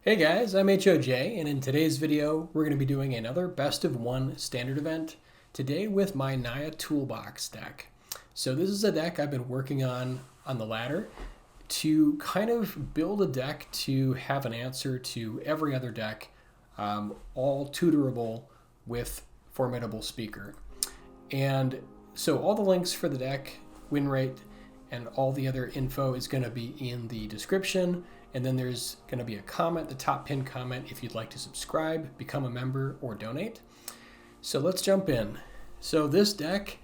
Hey guys, I'm HOJ, and in today's video, we're going to be doing another Best of One standard event, today with my Naya Toolbox deck. So this is a deck I've been working on the ladder to kind of build a deck to have an answer to every other deck, all tutorable with Formidable Speaker. And so all the links for the deck, win rate, and all the other info is going to be in the description. And then there's going to be a comment, the top pinned comment, if you'd like to subscribe, become a member, or donate. So let's jump in. So this deck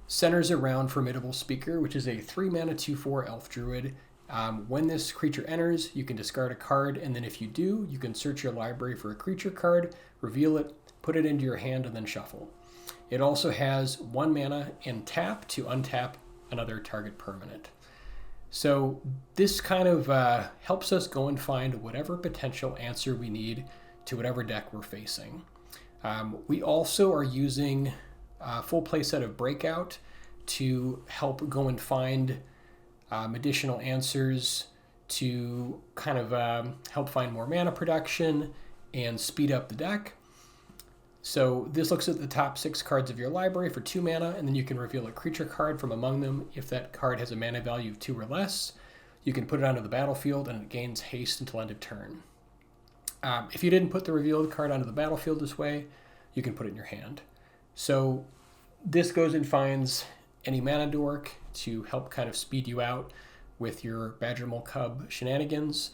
centers around Formidable Speaker, which is a 3-mana 2/4 Elf Druid. When this creature enters, you can discard a card, and then if you do, you can search your library for a creature card, reveal it, put it into your hand, and then shuffle. It also has 1 mana and tap to untap another target permanent. So this kind of helps us go and find whatever potential answer we need to whatever deck we're facing. We also are using a full playset of Breakout to help go and find additional answers to kind of help find more mana production and speed up the deck. So this looks at the top 6 cards of your library for 2 mana, and then you can reveal a creature card from among them. If that card has a mana value of 2 or less, you can put it onto the battlefield and it gains haste until end of turn. If you didn't put the revealed card onto the battlefield this way, you can put it in your hand. So this goes and finds any mana dork to help kind of speed you out with your Badgermole Cub shenanigans.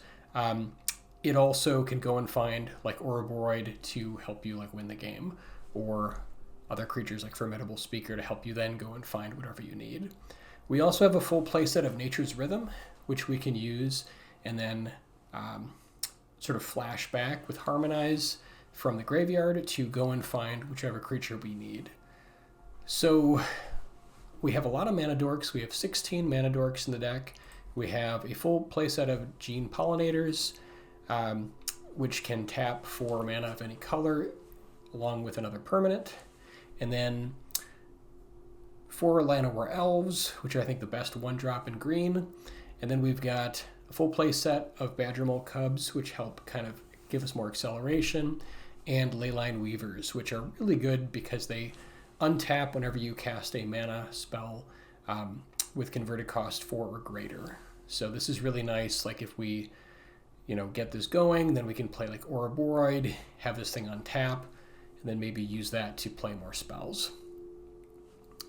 It also can go and find like Ouroboroid to help you like win the game, or other creatures like Formidable Speaker to help you then go and find whatever you need. We also have a full playset of Nature's Rhythm, which we can use and then sort of flash back with Harmonize from the graveyard to go and find whichever creature we need. So we have a lot of mana dorks. We have 16 mana dorks in the deck. We have a full playset of Gene Pollinators, which can tap for mana of any color along with another permanent. And then 4 Llanowar Elves, which are I think the best 1-drop in green. And then we've got a full play set of Badgermole Cubs, which help kind of give us more acceleration, and Leyline Weavers, which are really good because they untap whenever you cast a mana spell with converted cost 4 or greater. So this is really nice. Like if we get this going, then we can play like Ouroboroid, have this thing on tap, and then maybe use that to play more spells.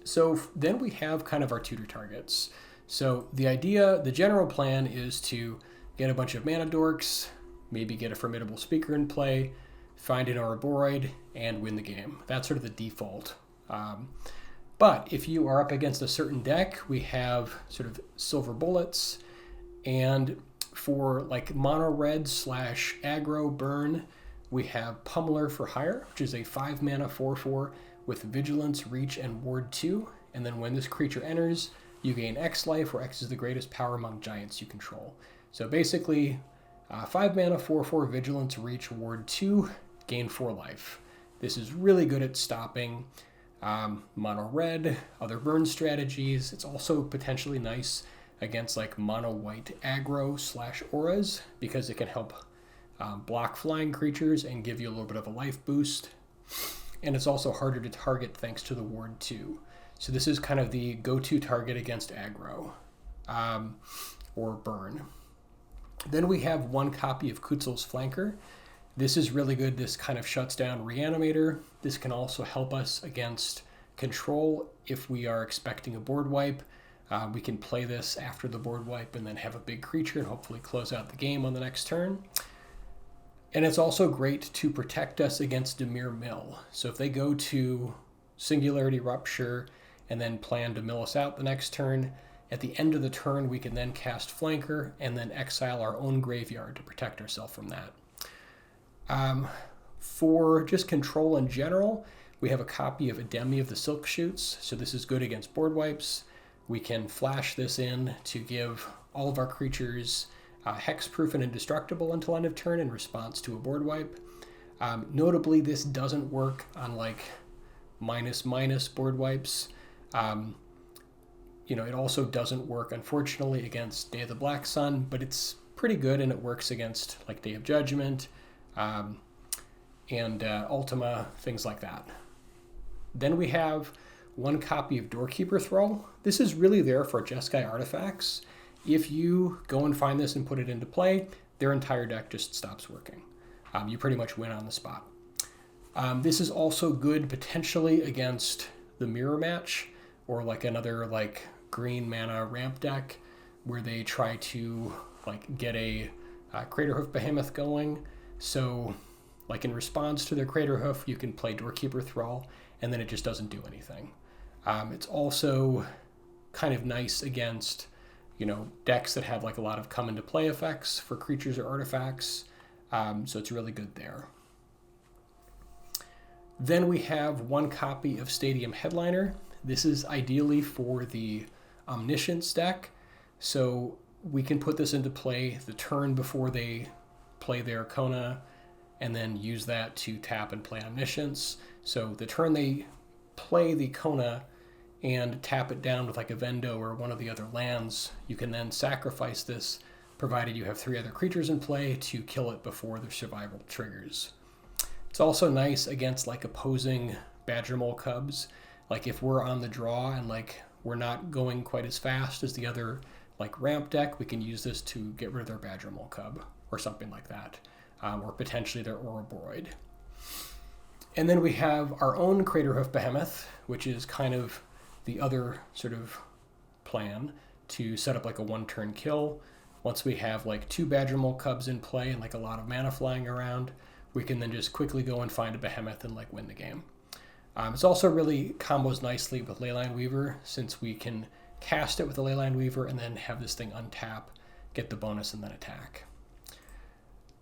So then we have kind of our tutor targets. So the general plan is to get a bunch of mana dorks, maybe get a Formidable Speaker in play, find an Ouroboroid, and win the game. That's sort of the default. But if you are up against a certain deck, we have sort of silver bullets, and for like mono red / aggro burn, we have Pummeler for Hire, which is a 5-mana 4/4 with Vigilance, Reach, and Ward 2. And then when this creature enters, you gain X life, where X is the greatest power among giants you control. So basically, 5-mana 4/4 Vigilance, Reach, Ward 2, gain 4 life. This is really good at stopping mono red, other burn strategies. It's also potentially nice against like mono white aggro / auras because it can help block flying creatures and give you a little bit of a life boost. And it's also harder to target thanks to the Ward 2. So this is kind of the go-to target against aggro or burn. Then we have 1 copy of Kutzil's Flanker. This is really good. This kind of shuts down Reanimator. This can also help us against control if we are expecting a board wipe. We can play this after the board wipe and then have a big creature and hopefully close out the game on the next turn. And it's also great to protect us against Dimir Mill. So if they go to Singularity Rupture and then plan to mill us out the next turn, at the end of the turn we can then cast Flanker and then exile our own graveyard to protect ourselves from that. For just control in general, we have a copy of Ademi of the Silk Shoots. So this is good against board wipes. We can flash this in to give all of our creatures hexproof and indestructible until end of turn in response to a board wipe. Notably, this doesn't work on like -- board wipes. It also doesn't work, unfortunately, against Day of the Black Sun, but it's pretty good, and it works against like Day of Judgment and Ultima, things like that. Then we have one copy of Doorkeeper Thrull. This is really there for Jeskai artifacts. If you go and find this and put it into play, their entire deck just stops working. You pretty much win on the spot. This is also good potentially against the mirror match, or like another like green mana ramp deck where they try to like get a Craterhoof Behemoth going. So like in response to their Craterhoof, you can play Doorkeeper Thrull, and then it just doesn't do anything. It's also kind of nice against, you know, decks that have like a lot of come into play effects for creatures or artifacts. So it's really good there. Then we have one copy of Stadium Headliner. This is ideally for the Omniscience deck. So we can put this into play the turn before they play their Kona, and then use that to tap and play Omniscience. So the turn they play the Kona and tap it down with like a Vendo or one of the other lands, you can then sacrifice this, provided you have 3 other creatures in play, to kill it before the survival triggers. It's also nice against like opposing Badgermole Cubs. Like if we're on the draw and like we're not going quite as fast as the other like ramp deck, we can use this to get rid of their Badgermole Cub or something like that, or potentially their Ouroboroid. And then we have our own Craterhoof Behemoth, which is kind of the other sort of plan to set up like a 1-turn kill. Once we have like 2 Badgermole Cubs in play and like a lot of mana flying around, we can then just quickly go and find a Behemoth and like win the game. It's also really combos nicely with Leyline Weaver, since we can cast it with the Leyline Weaver and then have this thing untap, get the bonus, and then attack.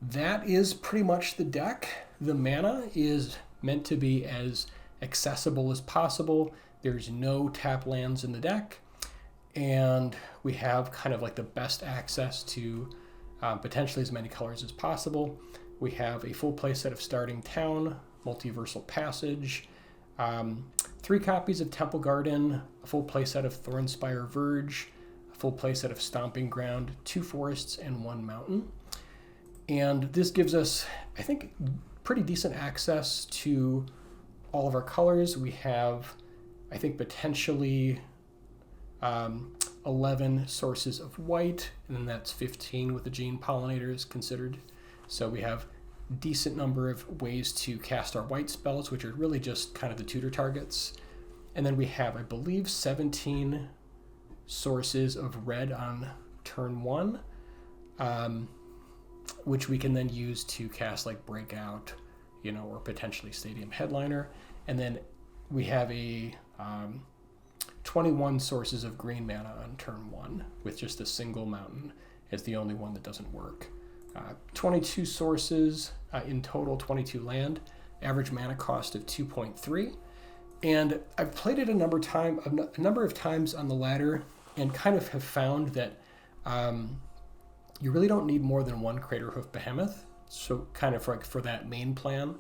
That is pretty much the deck. The mana is meant to be as accessible as possible. There's no tap lands in the deck, and we have kind of like the best access to potentially as many colors as possible. We have a full play set of Starting Town, Multiversal Passage, 3 copies of Temple Garden, a full play set of Thornspire Verge, a full play set of Stomping Ground, 2 forests, and 1 mountain. And this gives us, I think, pretty decent access to all of our colors. We have, I think, potentially 11 sources of white, and then that's 15 with the Gene Pollinators considered. So we have a decent number of ways to cast our white spells, which are really just kind of the tutor targets. And then we have, I believe, 17 sources of red on turn 1, which we can then use to cast like Breakout, you know, or potentially Stadium Headliner. And then we have a 21 sources of green mana on turn 1, with just a single mountain as the only one that doesn't work. 22 sources in total, 22 land, average mana cost of 2.3. And I've played it a number of times on the ladder, and kind of have found that you really don't need more than 1 Craterhoof Behemoth, so kind of for that main plan.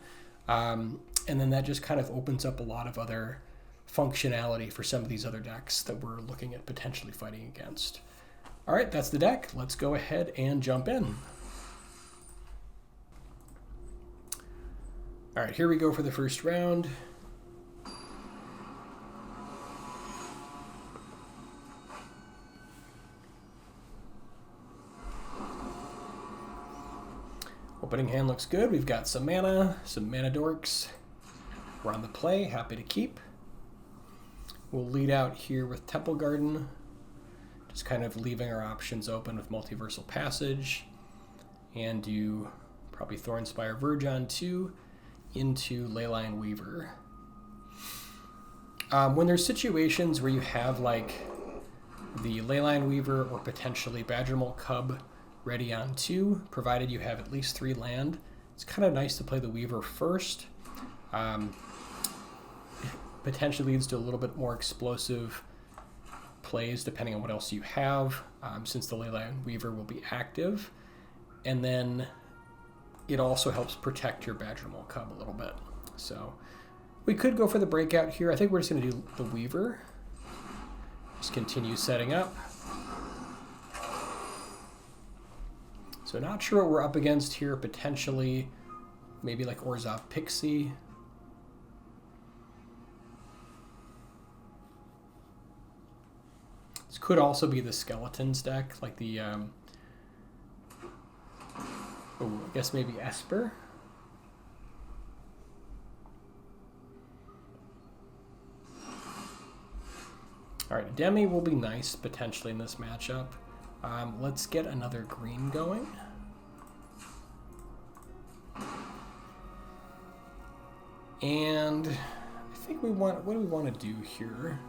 And then that just kind of opens up a lot of other functionality for some of these other decks that we're looking at potentially fighting against. All right, that's the deck. Let's go ahead and jump in. All right, here we go for the first round. Opening hand looks good. We've got some mana dorks. We're on the play, happy to keep. We'll lead out here with Temple Garden, just kind of leaving our options open with Multiversal Passage, and do probably Thornspire Verge on 2 into Leyline Weaver. When there's situations where you have like the Leyline Weaver or potentially Badgermole Cub ready on 2, provided you have at least 3 land, it's kind of nice to play the Weaver first. Potentially leads to a little bit more explosive plays depending on what else you have, since the Leyline Weaver will be active. And then it also helps protect your Badgermole Cub a little bit. So we could go for the Breakout here. I think we're just going to do the Weaver. Just continue setting up. So not sure what we're up against here. Potentially maybe like Orzhov Pixie. This could also be the Skeletons deck, like the, I guess maybe Esper. All right, Demi will be nice potentially in this matchup. Let's get another green going. And I think what do we want to do here?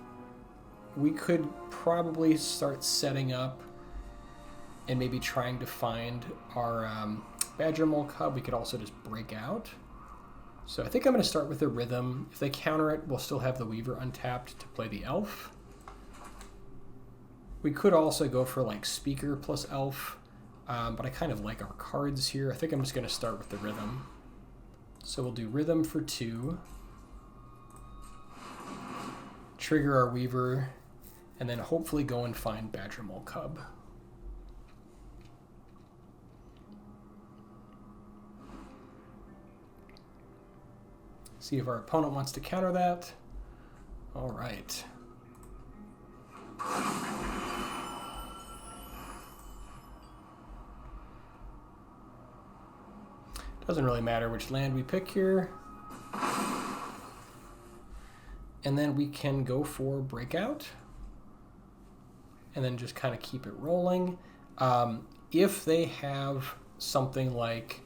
We could probably start setting up and maybe trying to find our Badgermole Cub. We could also just break out. So I think I'm going to start with the Rhythm. If they counter it, we'll still have the Weaver untapped to play the Elf. We could also go for like Speaker plus Elf, but I kind of like our cards here. I think I'm just going to start with the Rhythm. So we'll do Rhythm for 2, trigger our Weaver, and then hopefully go and find Badgermole Cub. See if our opponent wants to counter that. All right. Doesn't really matter which land we pick here. And then we can go for Breakout. And then just kind of keep it rolling. If they have something like...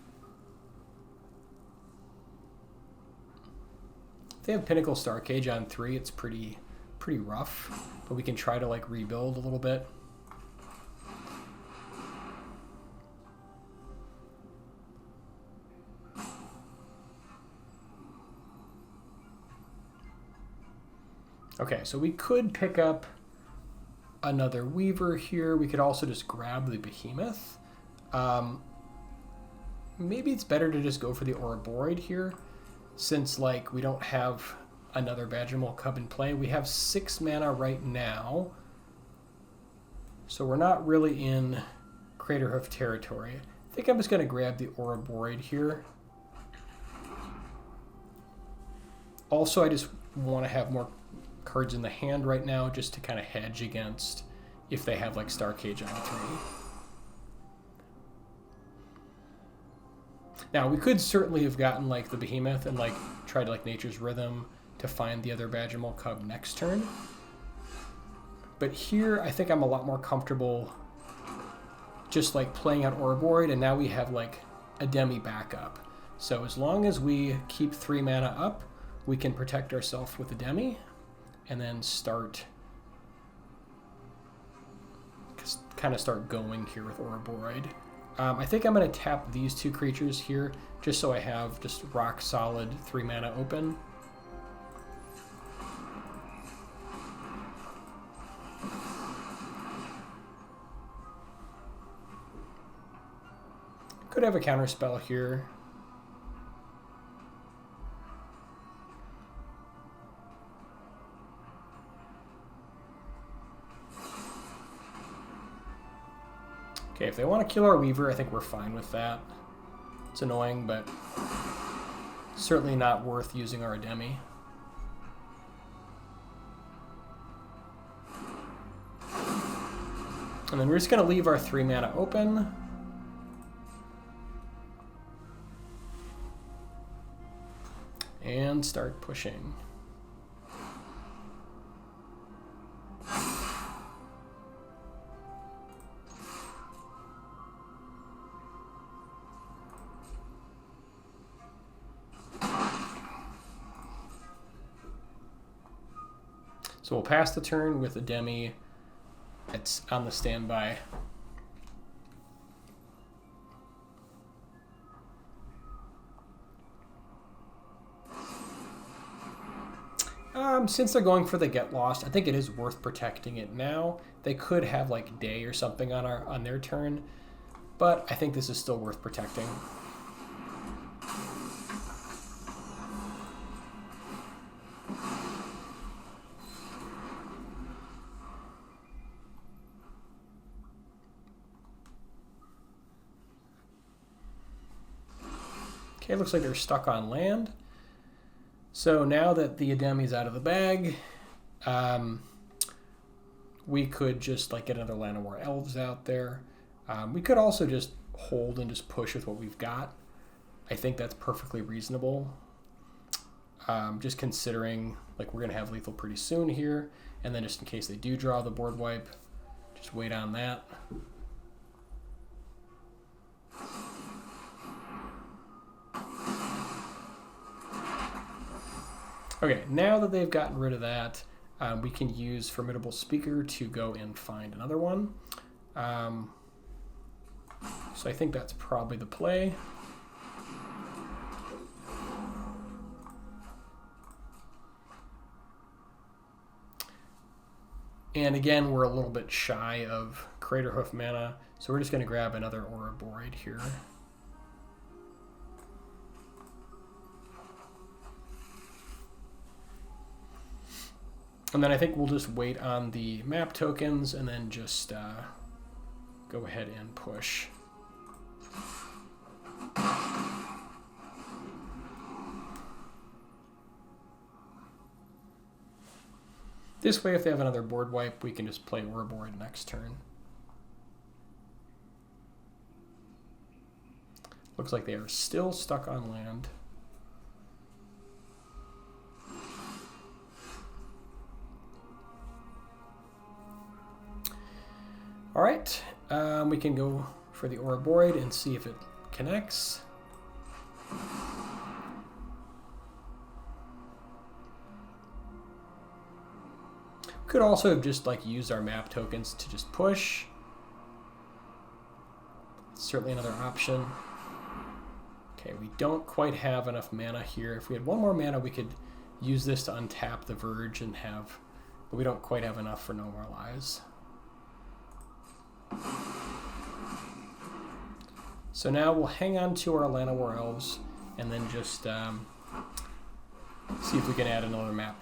If they have Pinnacle Starcage on 3, it's pretty rough. But we can try to like rebuild a little bit. Okay, so we could pick up another Weaver here. We could also just grab the Behemoth. Maybe it's better to just go for the Ouroboroid here, since like we don't have another Badgermole Cub in play. We have 6 mana right now, so we're not really in Craterhoof territory. I think I'm just going to grab the Ouroboroid here. Also, I just want to have more cards in the hand right now just to kind of hedge against if they have like Starcage on 3. Now we could certainly have gotten like the Behemoth and like tried like Nature's Rhythm to find the other Badgermole Cub next turn. But here I think I'm a lot more comfortable just like playing out Ouroboroid, and now we have like a Demi backup. So as long as we keep 3 mana up, we can protect ourselves with a Demi. And then kind of start going here with Ouroboroid. I think I'm going to tap these 2 creatures here, just so I have just rock solid 3 mana open. Could have a counter spell here. Okay, if they want to kill our Weaver, I think we're fine with that. It's annoying, but certainly not worth using our Demi. And then we're just going to leave our 3 mana open. And start pushing. So we'll pass the turn with a Demi. It's on the standby. Since they're going for the Get Lost, I think it is worth protecting it now. They could have like Day or something on their turn, but I think this is still worth protecting. Okay, looks like they're stuck on land. So now that the Ademi's out of the bag, we could just like get another Llanowar Elves out there. We could also just hold and just push with what we've got. I think that's perfectly reasonable. Just considering like we're gonna have lethal pretty soon here, and then just in case they do draw the board wipe, just wait on that. Okay, now that they've gotten rid of that, we can use Formidable Speaker to go and find another one. So I think that's probably the play. And again, we're a little bit shy of Craterhoof mana, so we're just going to grab another Ouroboroid here. And then I think we'll just wait on the map tokens and then just go ahead and push. This way, if they have another board wipe, we can just play Ouroboroid next turn. Looks like they are still stuck on land. All right, we can go for the Ouroboroid and see if it connects. Could also have just like used our map tokens to just push. Certainly another option. Okay, we don't quite have enough mana here. If we had one more mana, we could use this to untap the Verge and have, but we don't quite have enough for No More Lies. So now we'll hang on to our Llanowar Elves and then just see if we can add another map.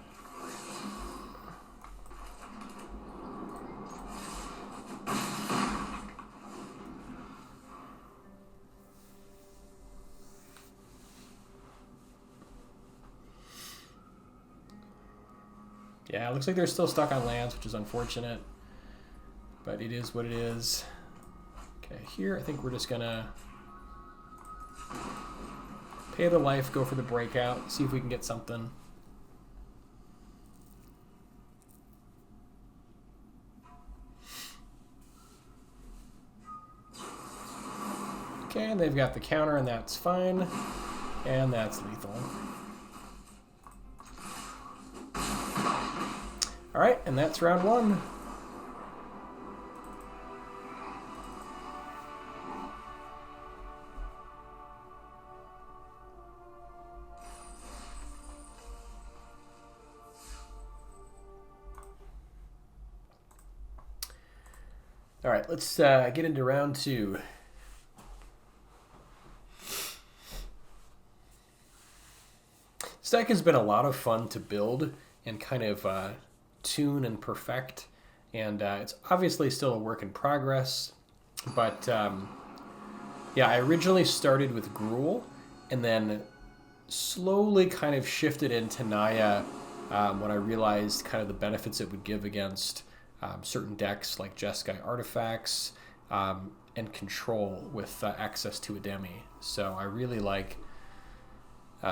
Yeah, it looks like they're still stuck on lands, which is unfortunate, but it is what it is. Okay, here I think we're just gonna pay the life, go for the breakout, see if we can get something. Okay, and they've got the counter, and that's fine, and that's lethal. All right, and that's round one. All right, let's get into round two. This deck has been a lot of fun to build and kind of tune and perfect, and it's obviously still a work in progress, but yeah, I originally started with Gruul and then slowly kind of shifted into Naya when I realized kind of the benefits it would give against certain decks like Jeskai artifacts and control with access to Ademi. So I really like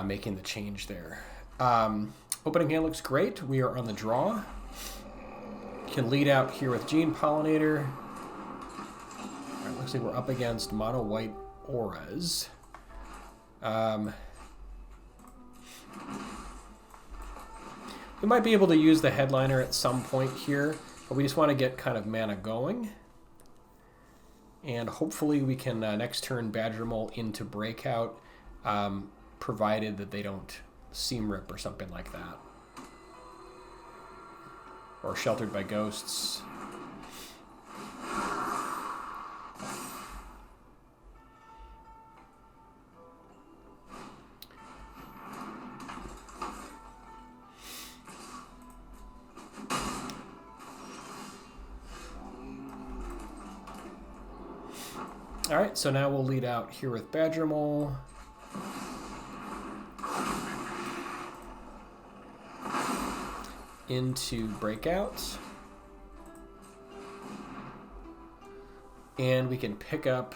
making the change there. Opening hand looks great. We are on the draw. Can lead out here with Gene Pollinator. All right, looks like we're up against mono white auras. We might be able to use the headliner at some point here, but we just want to get kind of mana going. And hopefully we can next turn Badgermole into breakout, provided that they don't seam rip or something like that. Or Sheltered by Ghosts. All right, so now we'll lead out here with Badgermole. into Breakout. And we can pick up...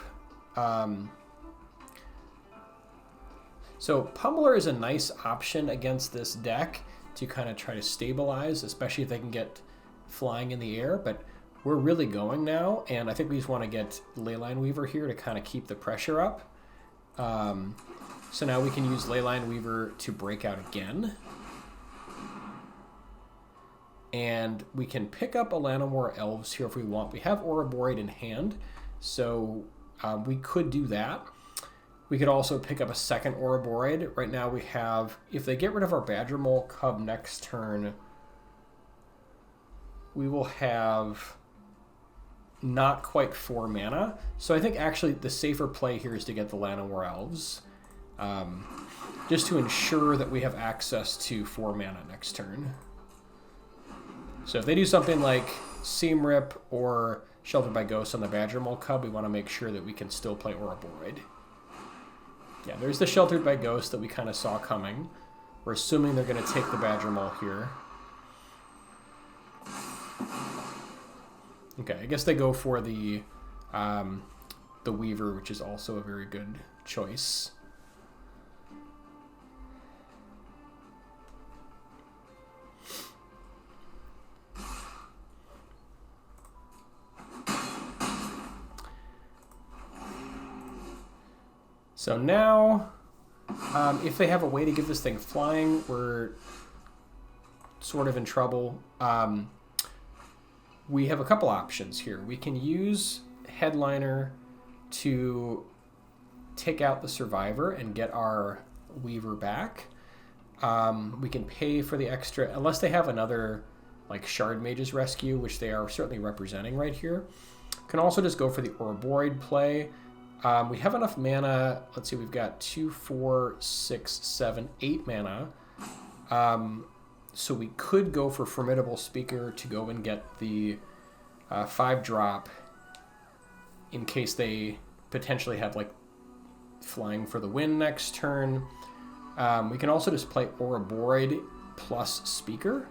So Pummeler is a nice option against this deck to kind of try to stabilize, especially if they can get flying in the air, but we're really going now, and I think we just want to get Leyline Weaver here to kind of keep the pressure up. So now we can use Leyline Weaver to break out again. And we can pick up a Llanowar Elves here if we want. We have Ouroboroid in hand, so we could do that. We could also pick up a second Ouroboroid. Right now we have, if they get rid of our Badgermole Cub next turn, we will have not quite 4 mana. So I think actually the safer play here is to get the Llanowar Elves, just to ensure that we have access to 4 mana next turn. So if they do something like Seam Rip or Sheltered by Ghosts on the Badgermole Cub, we want to make sure that we can still play Ouroboroid. Yeah, there's the Sheltered by Ghost that we kind of saw coming. We're assuming they're going to take the Badgermole here. Okay, I guess they go for the Weaver, which is also a very good choice. So now, if they have a way to get this thing flying, we're sort of in trouble. We have a couple options here. We can use Headliner to take out the Survivor and get our Weaver back. We can pay for the extra, unless they have another like Shard Mage's Rescue, which they are certainly representing right here. Can also just go for the Ouroboroid play. We have enough mana. Let's see, we've got 2, 4, 6, 7, 8 mana. So we could go for Formidable Speaker to go and get the 5-drop in case they potentially have like flying for the win next turn. We can also just play Ouroboroid plus Speaker,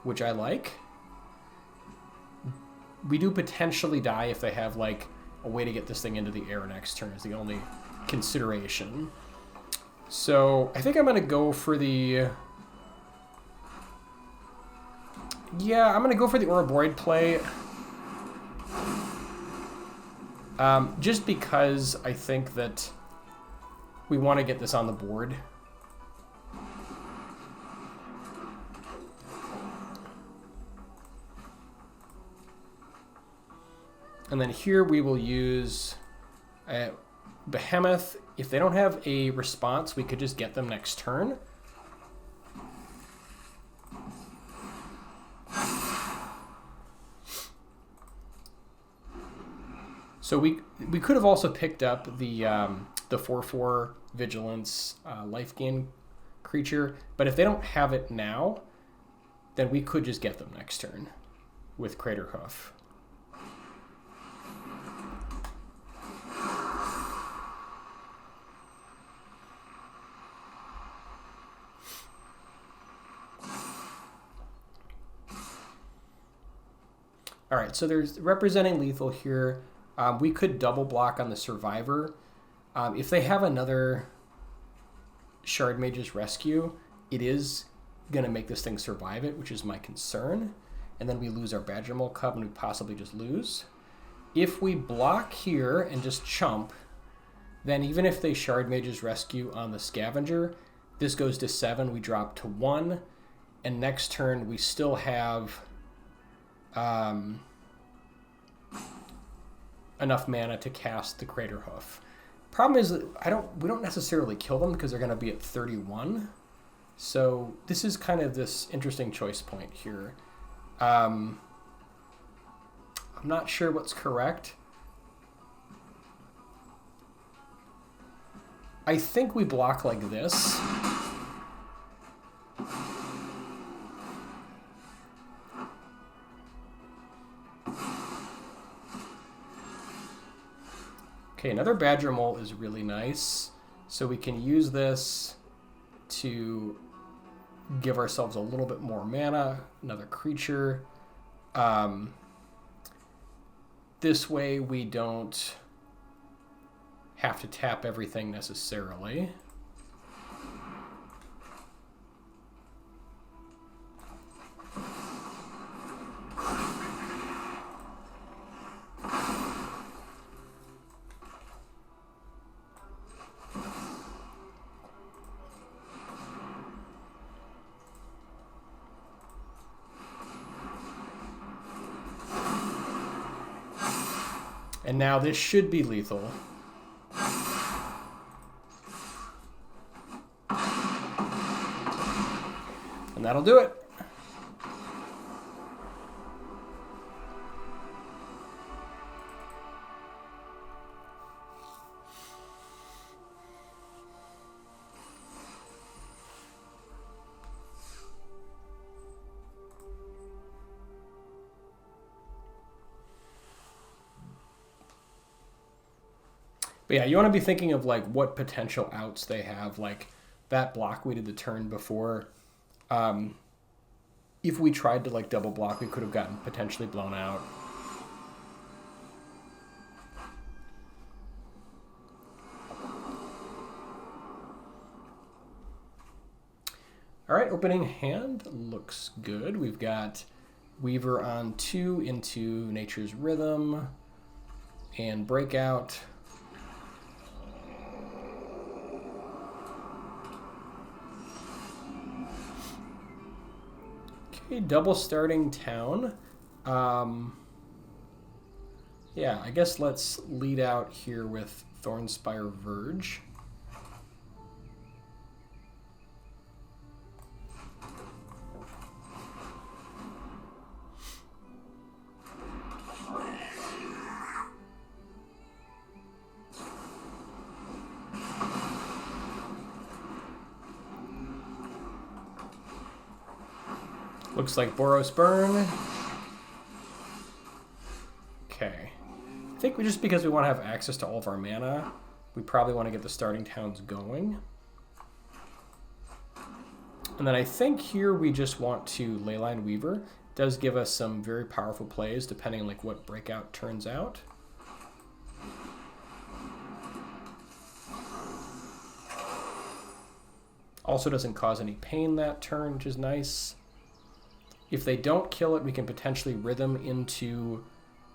which I like. We do potentially die if they have like a way to get this thing into the air next turn is the only consideration. So I think I'm going to go for the... Yeah, I'm going to go for the Ouroboroid play. Just because I think that we want to get this on the board. And then here we will use Behemoth. If they don't have a response, we could just get them next turn. So we could have also picked up the 4/4 Vigilance life gain creature, but if they don't have it now, then we could just get them next turn with Craterhoof. All right, so there's representing lethal here. We could double block on the Survivor. If they have another Shard Mage's Rescue, it is going to make this thing survive it, which is my concern. And then we lose our Badgermole Cub and we possibly just lose. If we block here and just chump, then even if they Shard Mage's Rescue on the Scavenger, this goes to 7, we drop to 1, and next turn we still have enough mana to cast the Craterhoof. Problem is that we don't necessarily kill them because they're going to be at 31. So this is kind of this interesting choice point here. I'm not sure what's correct. I think we block like this. Okay, another Badgermole is really nice. So we can use this to give ourselves a little bit more mana, another creature. This way we don't have to tap everything necessarily. And now this should be lethal. And that'll do it. But yeah, you want to be thinking of like what potential outs they have. Like that block we did the turn before. If we tried to like double block, we could have gotten potentially blown out. All right, opening hand looks good. We've got Weaver on 2 into Nature's Rhythm and Breakout. Okay, double starting town. Yeah, I guess let's lead out here with Thornspire Verge. Looks like Boros burn. Okay. I think just because we want to have access to all of our mana, we probably want to get the starting towns going. And then I think here we just want to Leyline Weaver. It does give us some very powerful plays depending on like what Breakout turns out. Also doesn't cause any pain that turn, which is nice. If they don't kill it, we can potentially Rhythm into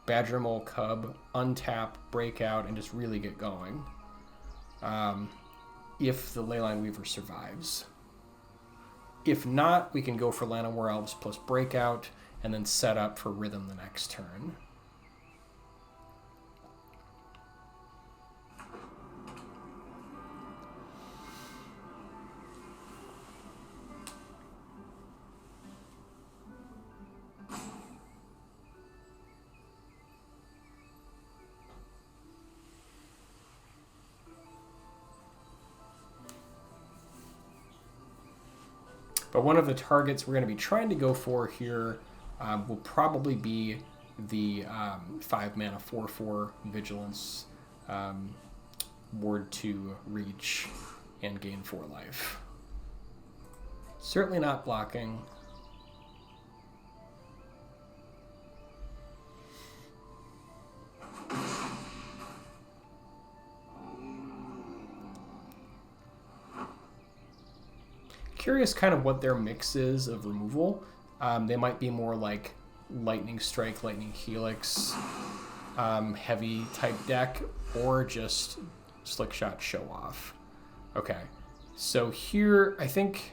Badgermole Cub, untap, Breakout, and just really get going. If the Leyline Weaver survives. If not, we can go for Llanowar Elves plus Breakout, and then set up for Rhythm the next turn. But one of the targets we're going to be trying to go for here will probably be the 5 mana 4/4 Vigilance, Ward 2 Reach, and gain 4 life. Certainly not blocking. Curious kind of what their mix is of removal. They might be more like Lightning Strike, Lightning Helix, heavy type deck, or just Slick Shot Show Off. Okay, so here I think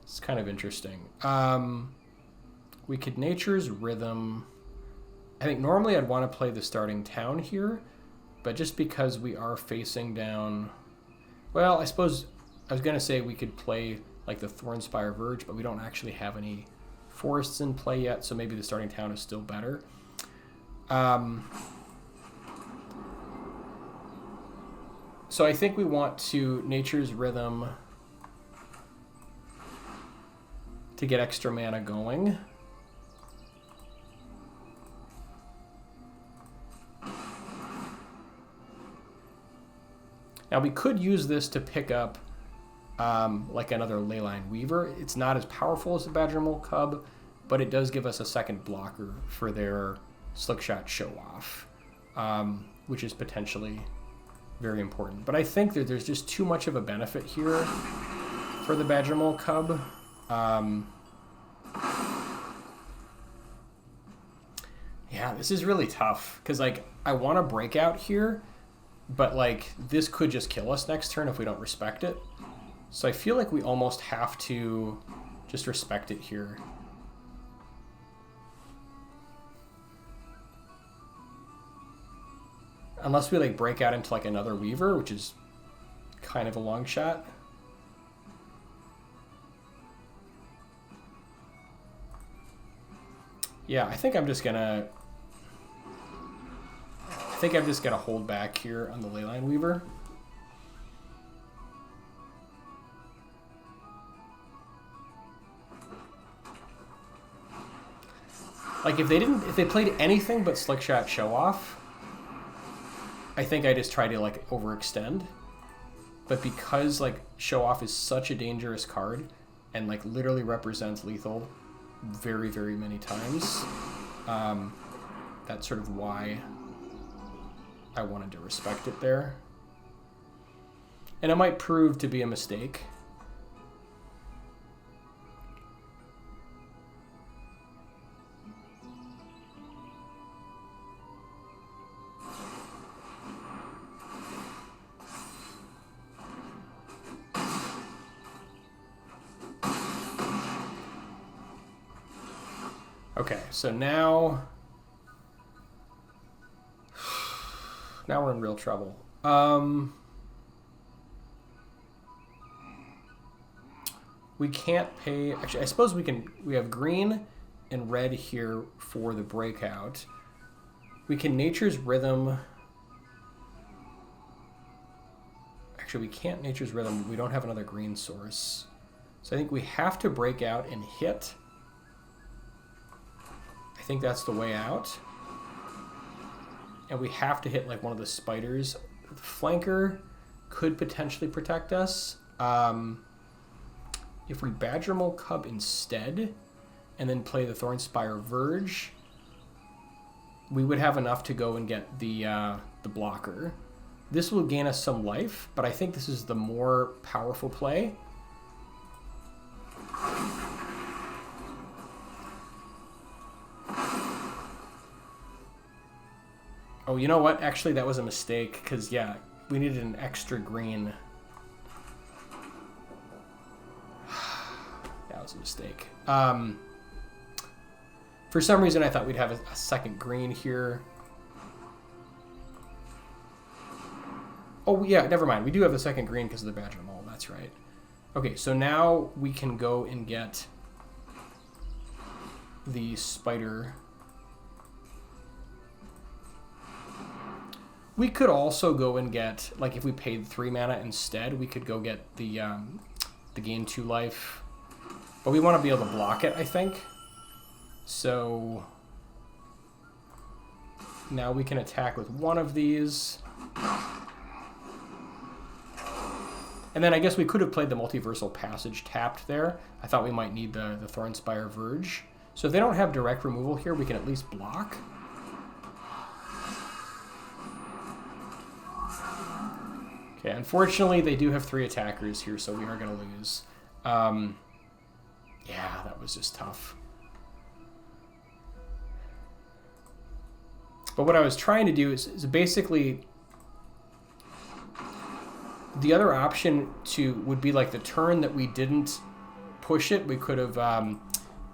it's kind of interesting. We could Nature's Rhythm. I think normally I'd want to play the starting town here, but just because we are facing down, well, I suppose I was going to say we could play like the Thornspire Verge, but we don't actually have any forests in play yet, so maybe the starting town is still better. So I think we want to Nature's Rhythm to get extra mana going. Now we could use this to pick up like another Leyline Weaver. It's not as powerful as the Badgermole Cub, but it does give us a second blocker for their Slickshot Show-Off, which is potentially very important. But I think that there's just too much of a benefit here for the Badgermole Cub. Yeah, this is really tough, because like I want to break out here, but like this could just kill us next turn if we don't respect it. So I feel like we almost have to just respect it here. Unless we like break out into like another Weaver, which is kind of a long shot. Yeah, I think I'm just gonna hold back here on the Leyline Weaver. Like if they played anything but Slickshot Show-Off, I think I just try to like overextend. But because like Show-Off is such a dangerous card and like literally represents lethal very, very many times, that's sort of why I wanted to respect it there. And it might prove to be a mistake. Okay, so now we're in real trouble. We can't pay. Actually, I suppose we can. We have green and red here for the breakout. We can Nature's Rhythm. Actually, we can't Nature's Rhythm. We don't have another green source. So I think we have to break out and hit. I think that's the way out. And we have to hit like one of the spiders. The flanker could potentially protect us. If we Badgermole Cub instead, and then play the Thornspire Verge, we would have enough to go and get the blocker. This will gain us some life, but I think this is the more powerful play. Oh, you know what? Actually, that was a mistake, because, yeah, we needed an extra green. That was a mistake. For some reason, I thought we'd have a second green here. Oh, yeah, never mind. We do have the second green because of the Badgermole. That's right. Okay, so now we can go and get the spider. We could also go and get, like if we paid 3 mana instead, we could go get the gain 2 life. But we want to be able to block it, I think. So now we can attack with one of these. And then I guess we could have played the Multiversal Passage tapped there. I thought we might need the Thornspire Verge. So if they don't have direct removal here, we can at least block. Okay, unfortunately, they do have 3 attackers here, so we are going to lose. Yeah, that was just tough. But what I was trying to do is basically... The other option would be like the turn that we didn't push it, we could have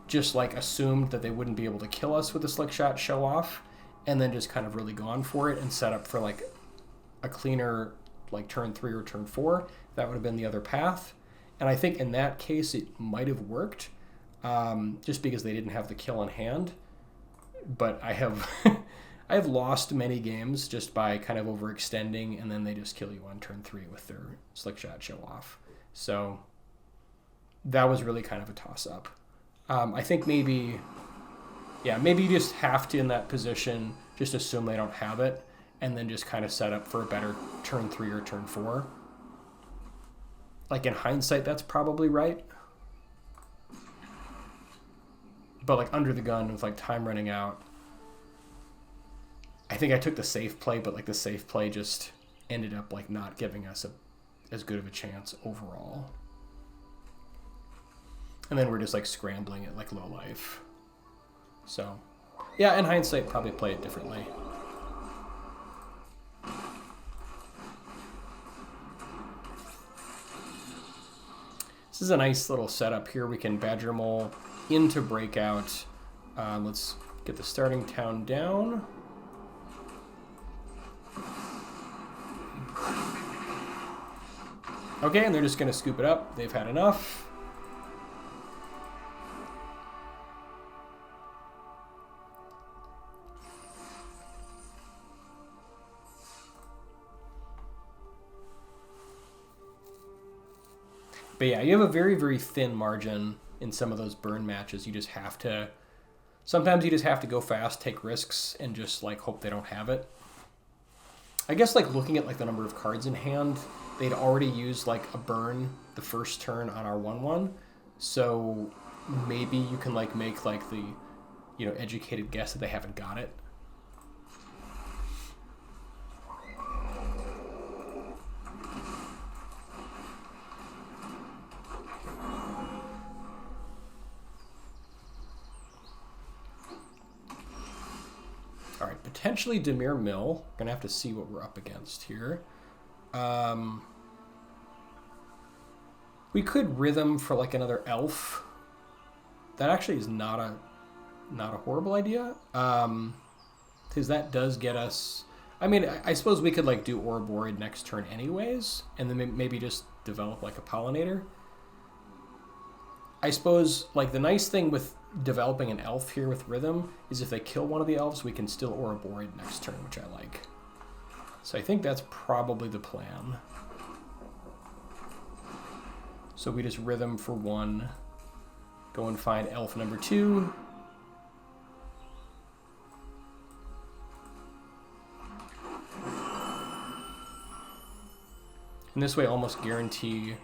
just like assumed that they wouldn't be able to kill us with a Slickshot Show-Off, and then just kind of really gone for it and set up for like a cleaner like turn 3 or turn 4. That would have been the other path. And I think in that case it might have worked, just because they didn't have the kill in hand. But I have I have lost many games just by kind of overextending, and then they just kill you on turn 3 with their Slickshot Show-Off. So that was really kind of a toss-up. I think maybe you just have to, in that position, just assume they don't have it, and then just kind of set up for a better turn 3 or turn 4. like in hindsight, that's probably right. But like under the gun with like time running out, I think I took the safe play, but like the safe play just ended up like not giving us as good of a chance overall. And then we're just like scrambling at like low life. So yeah, in hindsight, probably play it differently. This is a nice little setup here. We can Badgermole into Breakout. Let's get the starting town down. Okay, and they're just going to scoop it up. They've had enough. But yeah, you have a very, very thin margin in some of those burn matches. You just have to... Sometimes you just have to go fast, take risks, and just like hope they don't have it. I guess like looking at like the number of cards in hand, they'd already used like a burn the first turn on our 1/1. So maybe you can like make like the, you know, educated guess that they haven't got it. All right, potentially Dimir Mill. Gonna have to see what we're up against here. We could Rhythm for like another elf. That actually is not a horrible idea. Because that does get us... I mean, I suppose we could like do Ouroboroid next turn anyways, and then maybe just develop like a Pollinator. I suppose like the nice thing with developing an elf here with Rhythm is if they kill one of the elves, we can still Ouroboroid next turn, which I like. So I think that's probably the plan. So we just Rhythm for 1, go and find elf number 2. And this way almost guarantee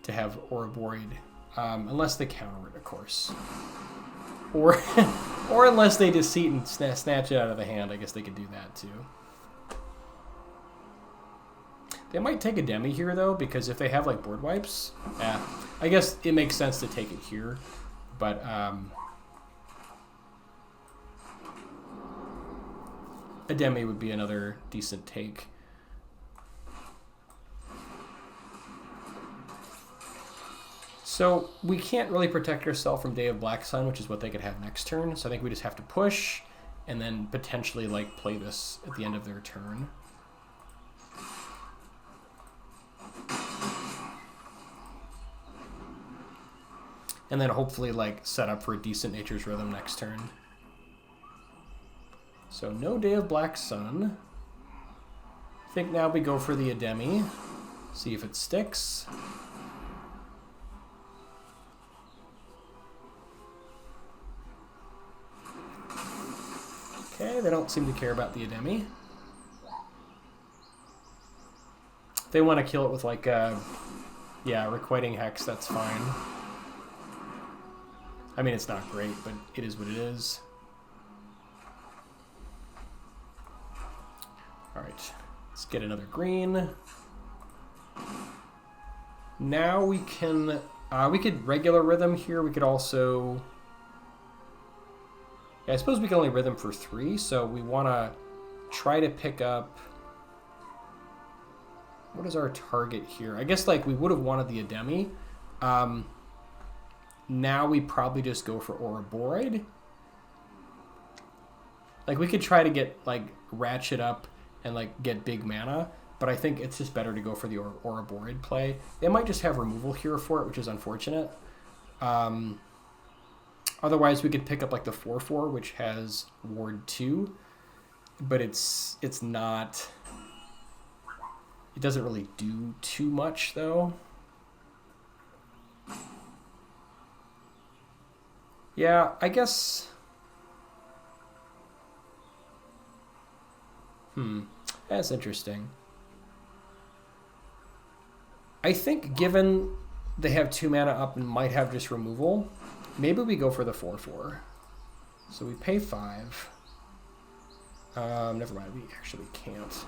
to have Ouroboroid. Unless they counter it, of course. Or or unless they deceit and snatch it out of the hand. I guess they could do that too. They might take a Demi here, though, because if they have, like, board wipes, I guess it makes sense to take it here. But, a Demi would be another decent take. So we can't really protect ourselves from Day of Black Sun, which is what they could have next turn. So I think we just have to push and then potentially like play this at the end of their turn. And then hopefully like set up for a decent Nature's Rhythm next turn. So no Day of Black Sun. I think now we go for the Ademi. See if it sticks. Okay, they don't seem to care about the Ademi. If they want to kill it with like yeah, Requiting Hex, that's fine. I mean, it's not great, but it is what it is. All right, let's get another green. Now we can, we could regular Rhythm here. We could also, yeah, I suppose we can only Rhythm for 3, so we want to try to pick up, what is our target here? I guess like we would have wanted the Ademi. Now we probably just go for Ouroboroid. Like we could try to get like Ratchet up and like get big mana, but I think it's just better to go for the Ouroboroid play. They might just have removal here for it, which is unfortunate. Otherwise we could pick up like the 4/4, which has Ward 2, but it's not, it doesn't really do too much though. Yeah, I guess... That's interesting. I think given they have 2 mana up and might have just removal, maybe we go for the 4/4. So we pay 5. Never mind, we actually can't.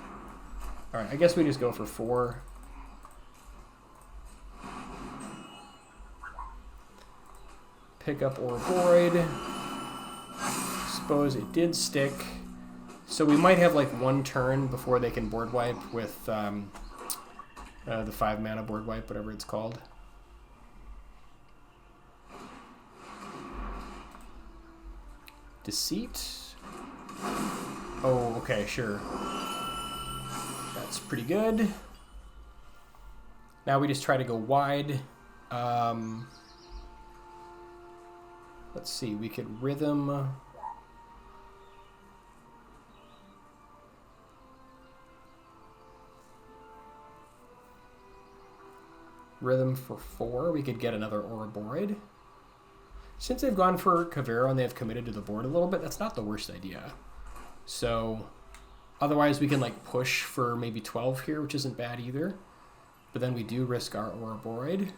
Alright, I guess we just go for 4. Pick up Ouroboroid. Suppose it did stick. So we might have like 1 turn before they can board wipe with the 5 mana board wipe, whatever it's called. Deceit. Oh, okay, sure. That's pretty good. Now we just try to go wide. Let's see, we could Rhythm. Rhythm for 4. We could get another Ouroboroid. Since they've gone for Kavero and they've committed to the board a little bit, that's not the worst idea. So, otherwise we can like push for maybe 12 here, which isn't bad either. But then we do risk our Ouroboroid.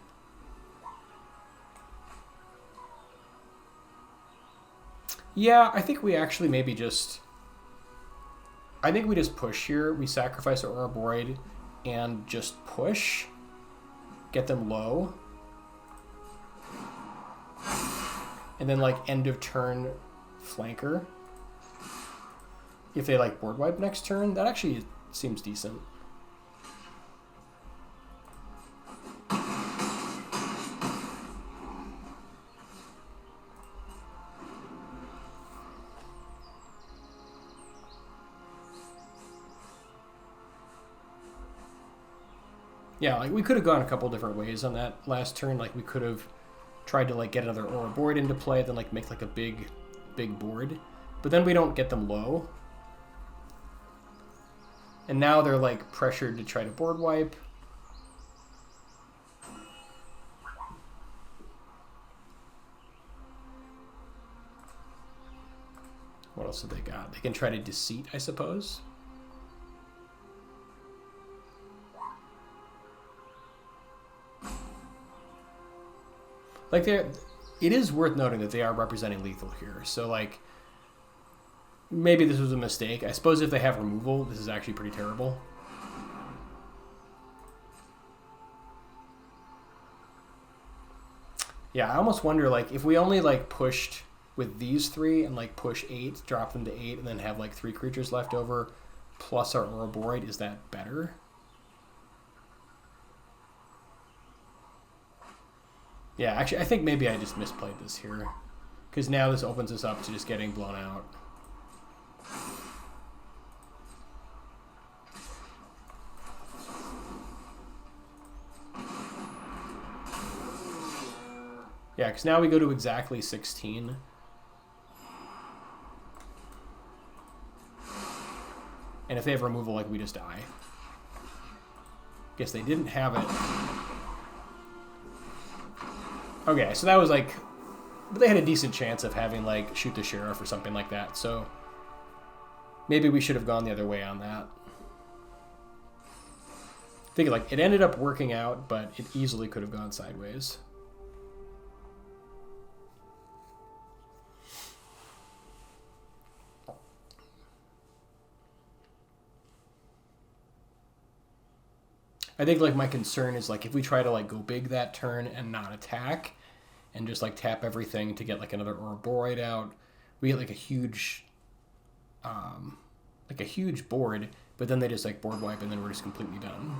Yeah, I think we actually maybe just... I think we just push here. We sacrifice our Ouroboroid and just push. Get them low. And then like end of turn flanker. If they like board wipe next turn, that actually seems decent. Yeah, like we could have gone a couple different ways on that last turn. Like we could have tried to like get another Ouroboroid into play, then like make like a big board. But then we don't get them low. And now they're like pressured to try to board wipe. What else have they got? They can try to Deceit, I suppose. Like it is worth noting that they are representing lethal here. So like maybe this was a mistake. I suppose if they have removal, this is actually pretty terrible. Yeah, I almost wonder like if we only like pushed with these 3 and like push 8, drop them to 8, and then have like 3 creatures left over plus our Ouroboroid, is that better? Yeah, actually, I think maybe I just misplayed this here. Because now this opens us up to just getting blown out. Yeah, because now we go to exactly 16. And if they have removal, like, we just die. Guess they didn't have it. Okay, so that was like... But they had a decent chance of having, like, Shoot the Sheriff or something like that, so... Maybe we should have gone the other way on that. I think, like, it ended up working out, but it easily could have gone sideways. I think, like, my concern is, like, if we try to, like, go big that turn and not attack and just, like, tap everything to get, like, another Ouroboroid out, we get, like, a huge board, but then they just, like, board wipe and then we're just completely done.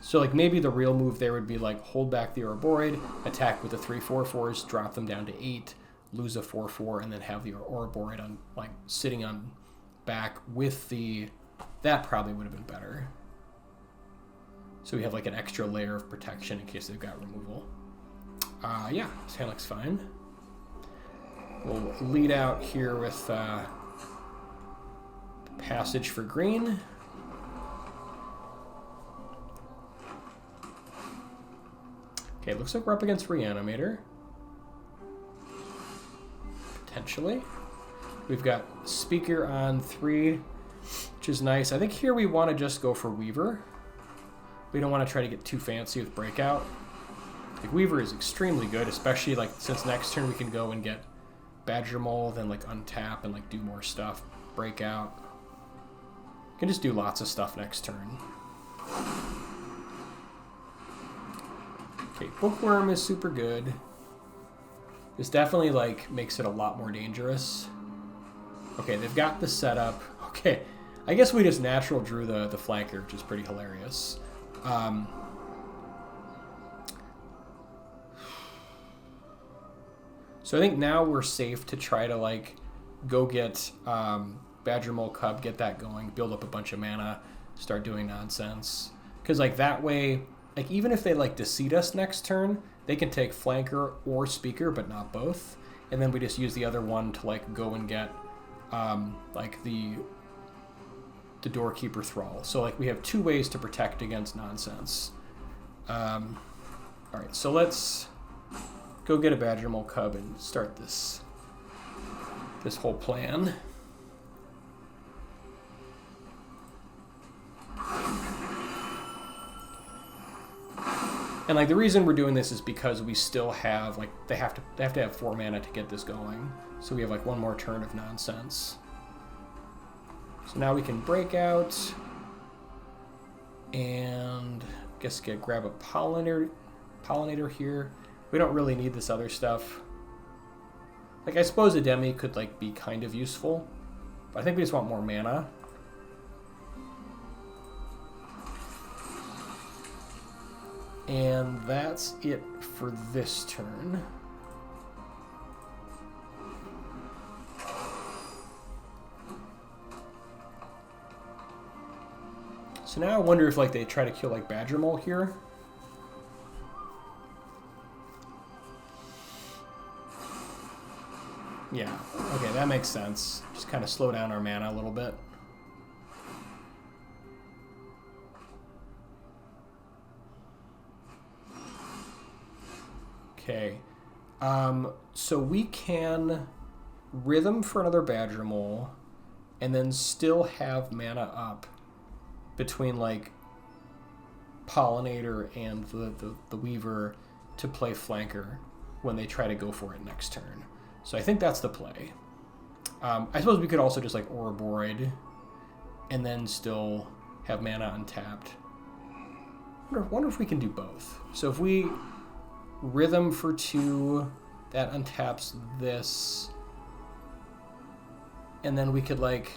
So, like, maybe the real move there would be, like, hold back the Ouroboroid, attack with the 3/4/4s, drop them down to 8, lose a 4/4, and then have the Ouroboroid on, like, sitting on back with the... That probably would have been better. So we have like an extra layer of protection in case they've got removal. Yeah, this hand looks fine. We'll lead out here with Passage for green. Okay, looks like we're up against Reanimator. Potentially. We've got Speaker on 3. Which is nice. I think here we want to just go for Weaver. We don't want to try to get too fancy with Breakout. Like, Weaver is extremely good, especially like since next turn we can go and get Badgermole, then like untap and like do more stuff. Breakout. Can just do lots of stuff next turn. Okay, Bookworm is super good. This definitely like makes it a lot more dangerous. Okay, they've got the setup. Okay, I guess we just natural drew the flanker, which is pretty hilarious. So I think now we're safe to try to like go get Badgermole Cub, get that going, build up a bunch of mana, start doing nonsense. Because like that way, like even if they like deceit us next turn, they can take flanker or speaker, but not both. And then we just use the other one to like go and get like the Doorkeeper Thrull. So like we have two ways to protect against nonsense. All right, so let's go get a Badgermole Cub and start this whole plan. And like the reason we're doing this is because we still have like they have to have 4 mana to get this going. So we have like one more turn of nonsense. So now we can break out and I guess grab a pollinator here. We don't really need this other stuff. Like I suppose a Demi could like be kind of useful, but I think we just want more mana. And that's it for this turn. So now I wonder if like they try to kill like Badgermole here. Yeah, okay, that makes sense. Just kind of slow down our mana a little bit. Okay, so we can Rhythm for another Badgermole and then still have mana up between like Pollinator and the Weaver to play flanker when they try to go for it next turn. So I think that's the play. I suppose we could also just like Ouroboroid and then still have mana untapped. Wonder if we can do both. So if we Rhythm for 2, that untaps this, and then we could like,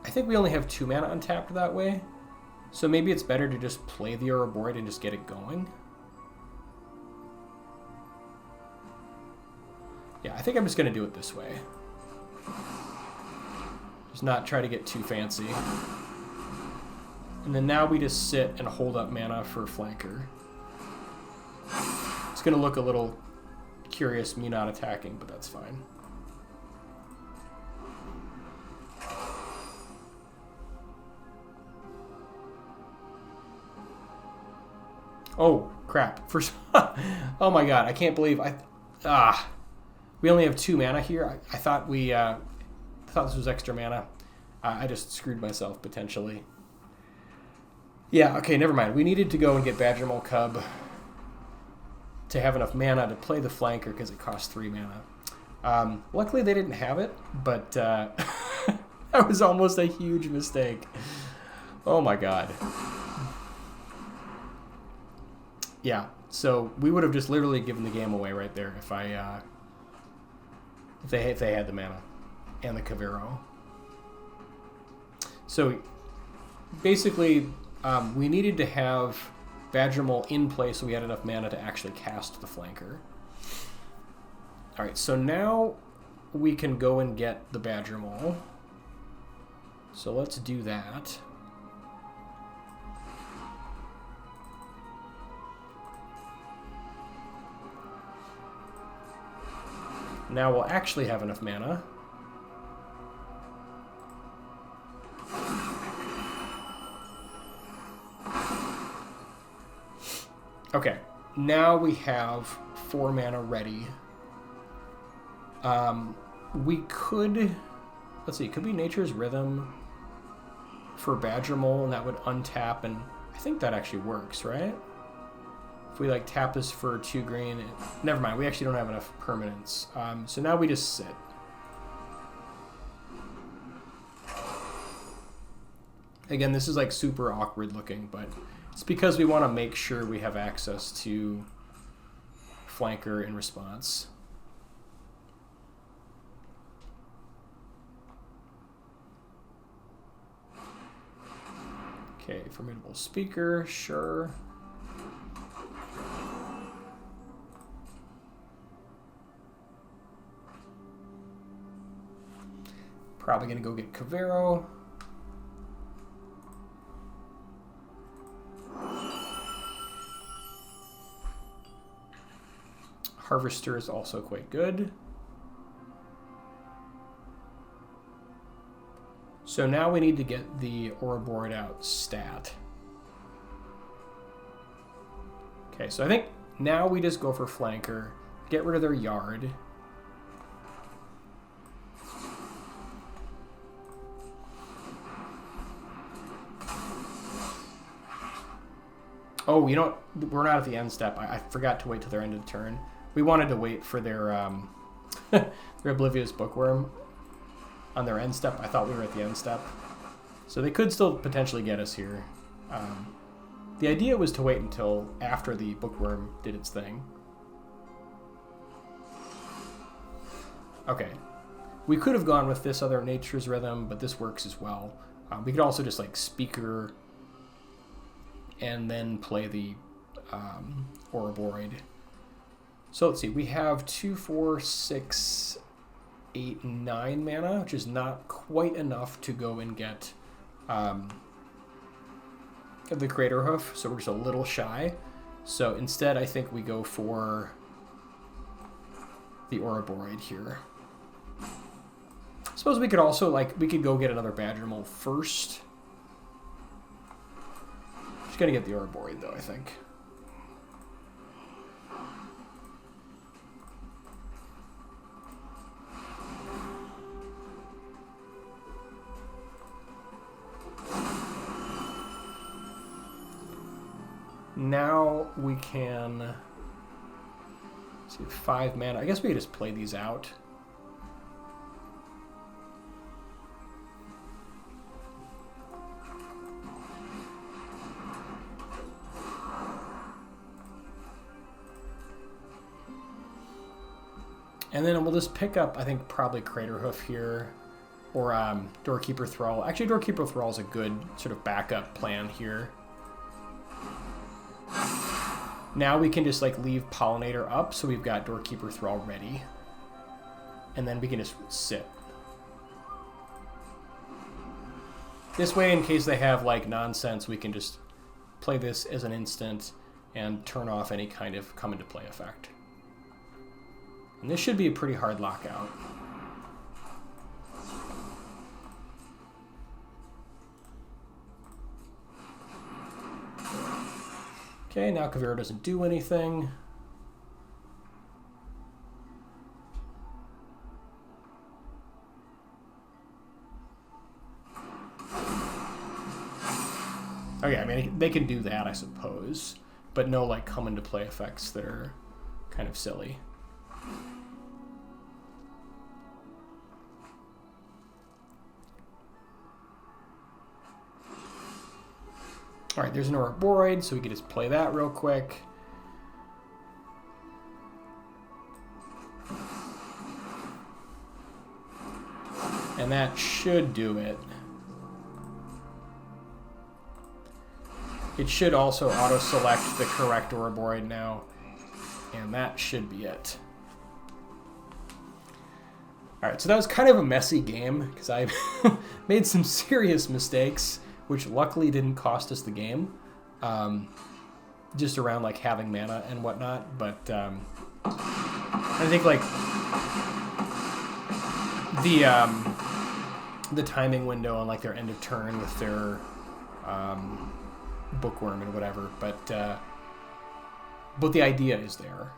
I think we only have 2 mana untapped that way, so maybe it's better to just play the Ouroboroid and just get it going. Yeah, I think I'm just going to do it this way. Just not try to get too fancy. And then now we just sit and hold up mana for flanker. It's going to look a little curious, me not attacking, but that's fine. Oh, crap. First, oh my god, I can't believe we only have 2 mana here. I thought thought this was extra mana. I just screwed myself, potentially. Yeah, okay, never mind. We needed to go and get Badgermole Cub to have enough mana to play the flanker because it costs 3 mana. Luckily, they didn't have it, but that was almost a huge mistake. Oh my god. Yeah, so we would have just literally given the game away right there if they had the mana and the Cavero. So basically, we needed to have Badgermole in play so we had enough mana to actually cast the flanker. All right, so now we can go and get the Badgermole. So let's do that. Now we'll actually have enough mana. Okay, now we have 4 mana ready. We could, let's see, it could be Nature's Rhythm, for Badgermole, and that would untap, and I think that actually works, right? If we like tap this for 2 green, never mind, we actually don't have enough permanents. So now we just sit. Again, this is like super awkward looking, but it's because we want to make sure we have access to flanker in response. Okay, Formidable Speaker, sure. Probably gonna go get Kavero. Harvester is also quite good. So now we need to get the Ouroboroid out stat. Okay, so I think now we just go for flanker, get rid of their yard. Oh, you know, we're not at the end step. I forgot to wait till their end of the turn. We wanted to wait for their their Oblivious Bookworm on their end step. I thought we were at the end step. So they could still potentially get us here. The idea was to wait until after the Bookworm did its thing. Okay. We could have gone with this other Nature's Rhythm, but this works as well. We could also just like Speaker and then play the Ouroboroid. So let's see, we have 2, 4, 6, 8, 9 mana, which is not quite enough to go and get the Craterhoof, so we're just a little shy. So instead, I think we go for the Ouroboroid here. I suppose we could also, like, we could go get another Badgermole first. Just gonna get the Ouroboroid, though, I think. Now we can, let's see, 5 mana. I guess we could just play these out. And then we'll just pick up, I think, probably Craterhoof here, or Doorkeeper Thrull. Actually, Doorkeeper Thrull is a good sort of backup plan here. Now we can just like leave Pollinator up, so we've got Doorkeeper Thrull ready. And then we can just sit. This way, in case they have like nonsense, we can just play this as an instant and turn off any kind of come into play effect. And this should be a pretty hard lockout. Okay, now Kavero doesn't do anything. Okay, I mean, they can do that, I suppose, but no, like, come into play effects that are kind of silly. All right, there's an Ouroboroid, so we can just play that real quick. And that should do it. It should also auto-select the correct Ouroboroid now, and that should be it. All right, so that was kind of a messy game, because I made some serious mistakes, which luckily didn't cost us the game, just around like having mana and whatnot. But I think like the timing window on like their end of turn with their Bookworm and whatever, but the idea is there.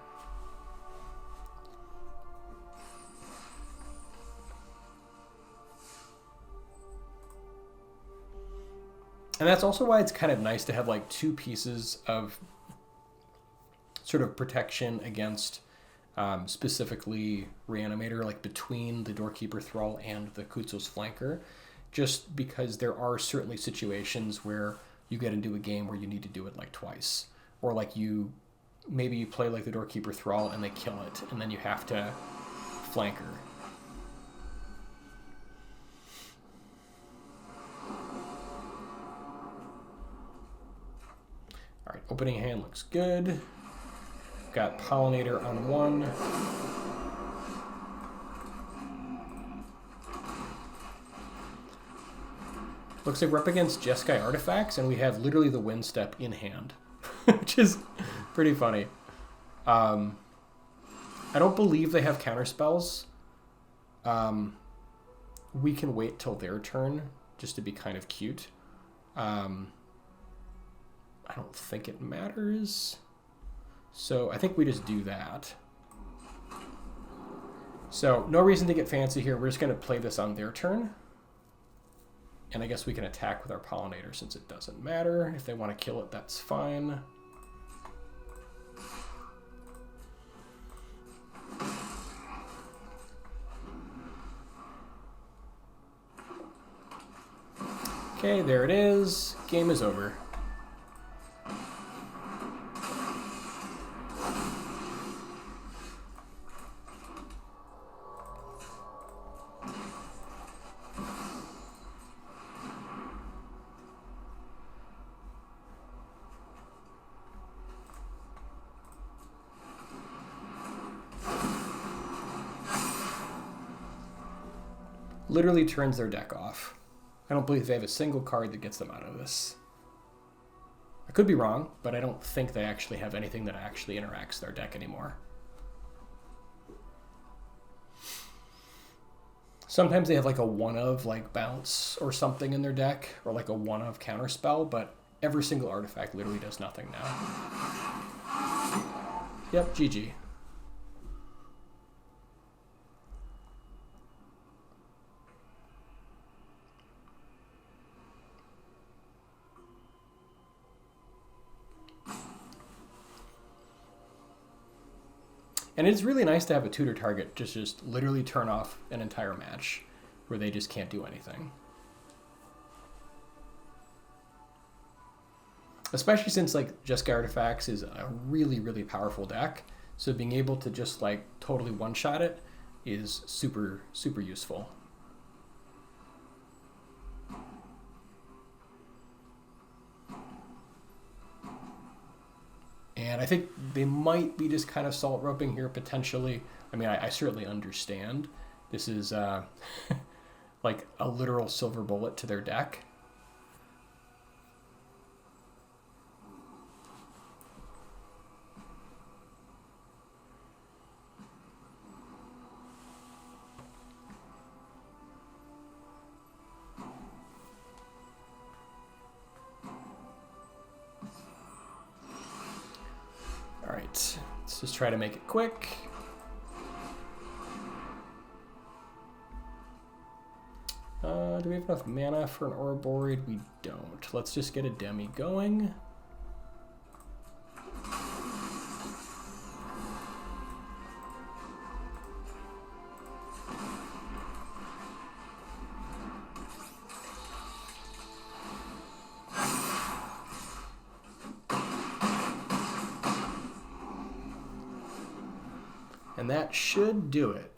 And that's also why it's kind of nice to have like two pieces of sort of protection against specifically Reanimator, like between the Doorkeeper Thrull and the Kutzil's Flanker, just because there are certainly situations where you get into a game where you need to do it like twice, or like maybe you play like the Doorkeeper Thrull and they kill it, and then you have to Flanker. All right, opening hand looks good. Got Pollinator on one. Looks like we're up against Jeskai artifacts, and we have literally the Wind Step in hand, which is pretty funny. I don't believe they have counterspells. We can wait till their turn just to be kind of cute. I don't think it matters. So I think we just do that. So no reason to get fancy here. We're just going to play this on their turn. And I guess we can attack with our Pollinator since it doesn't matter. If they want to kill it, that's fine. Okay, there it is. Game is over. Literally turns their deck off. I don't believe they have a single card that gets them out of this. I could be wrong, but I don't think they actually have anything that actually interacts their deck anymore. Sometimes they have like a one-of like bounce or something in their deck, or like a one-of counterspell, but every single artifact literally does nothing now. Yep, GG. And it's really nice to have a tutor target just literally turn off an entire match where they just can't do anything. Especially since like Jeskai Artifacts is a really, really powerful deck. So being able to just like totally one-shot it is super, super useful. And I think they might be just kind of salt roping here potentially. I mean, I certainly understand. This is like a literal silver bullet to their deck. Alright, let's just try to make it quick. Do we have enough mana for an Ouroboroid? We don't. Let's just get a Demi going. And that should do it.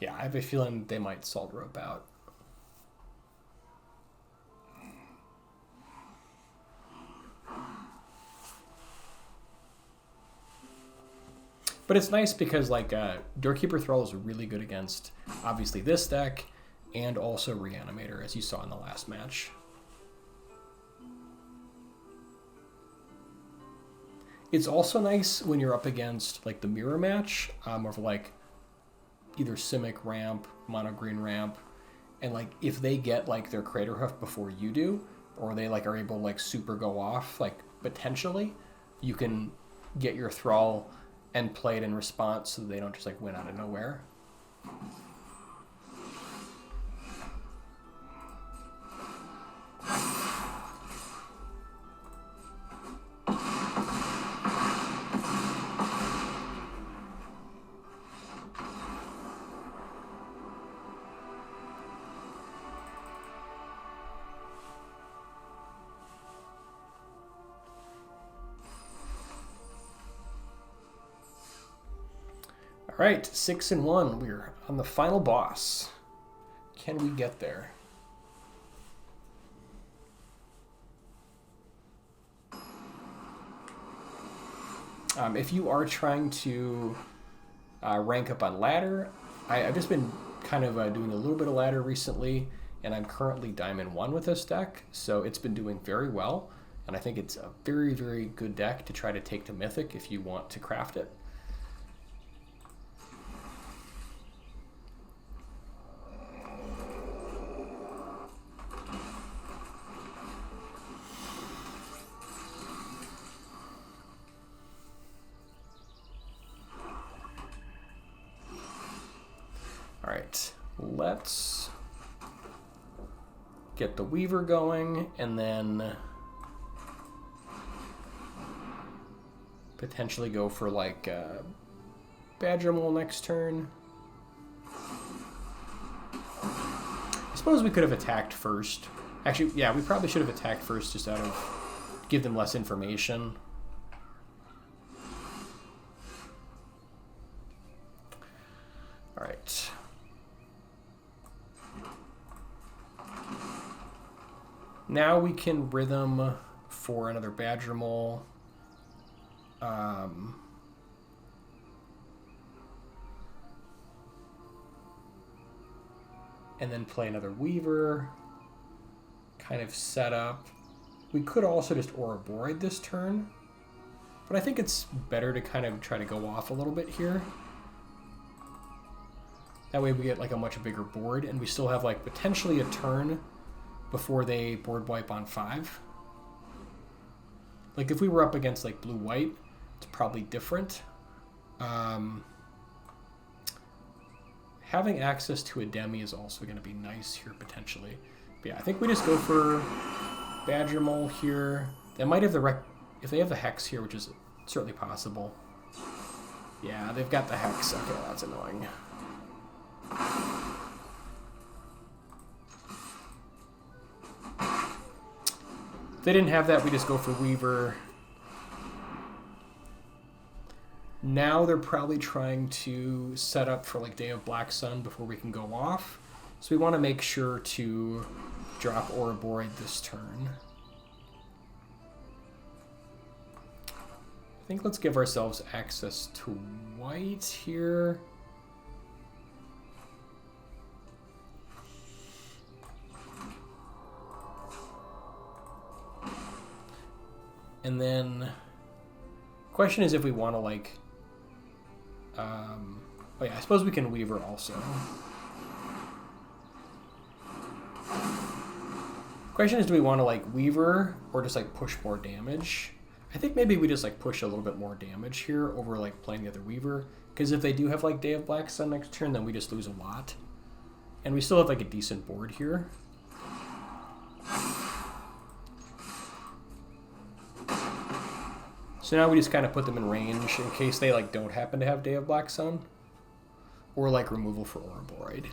Yeah, I have a feeling they might salt rope out. But it's nice because like Doorkeeper Thrull is really good against obviously this deck and also Reanimator, as you saw in the last match. It's also nice when you're up against like the mirror match of like either Simic ramp, mono green ramp, and like if they get like their Craterhoof before you do, or they like are able to like super go off, like potentially, you can get your Thrull and play it in response so that they don't just like win out of nowhere. All right, 6-1. We're on the final boss. Can we get there? If you are trying to rank up on ladder, I've just been kind of doing a little bit of ladder recently, and I'm currently Diamond 1 with this deck, so it's been doing very well, and I think it's a very, very good deck to try to take to Mythic if you want to craft it. All right, let's get the Weaver going, and then potentially go for like Badgermole next turn. I suppose we could have attacked first. Actually, yeah, we probably should have attacked first just out of give them less information. All right. Now we can Rhythm for another Badgermole. And then play another Weaver. Kind of set up. We could also just Ouroboroid this turn. But I think it's better to kind of try to go off a little bit here. That way we get like a much bigger board, and we still have like potentially a turn before they board wipe on 5. Like if we were up against like blue-white, it's probably different. Having access to a Demi is also going to be nice here potentially. But yeah, I think we just go for Badgermole here. They might have the if they have the Hex here, which is certainly possible. Yeah, they've got the Hex. Okay, that's annoying. If they didn't have that, we just go for Weaver. Now they're probably trying to set up for like Day of Black Sun before we can go off. So we want to make sure to drop Ouroboroid this turn. I think let's give ourselves access to white here. And then question is if we want to like oh yeah, I suppose we can Weaver also. Question is, do we want to like Weaver or just like push more damage? I think maybe we just like push a little bit more damage here over like playing the other Weaver, because if they do have like Day of Black Sun next turn, then we just lose a lot, and we still have like a decent board here. So now we just kind of put them in range in case they like don't happen to have Day of Black Sun, or like removal for Ouroboroid.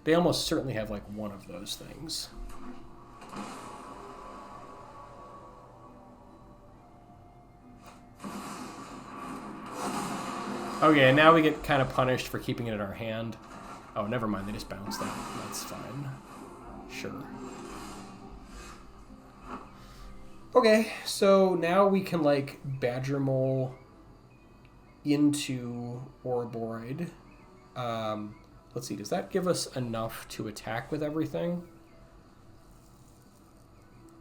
They almost certainly have like one of those things. Okay, now we get kind of punished for keeping it in our hand. Oh, never mind, they just bounced that. That's fine. Sure. Okay, so now we can like Badgermole into Ouroboroid. Let's see, does that give us enough to attack with everything?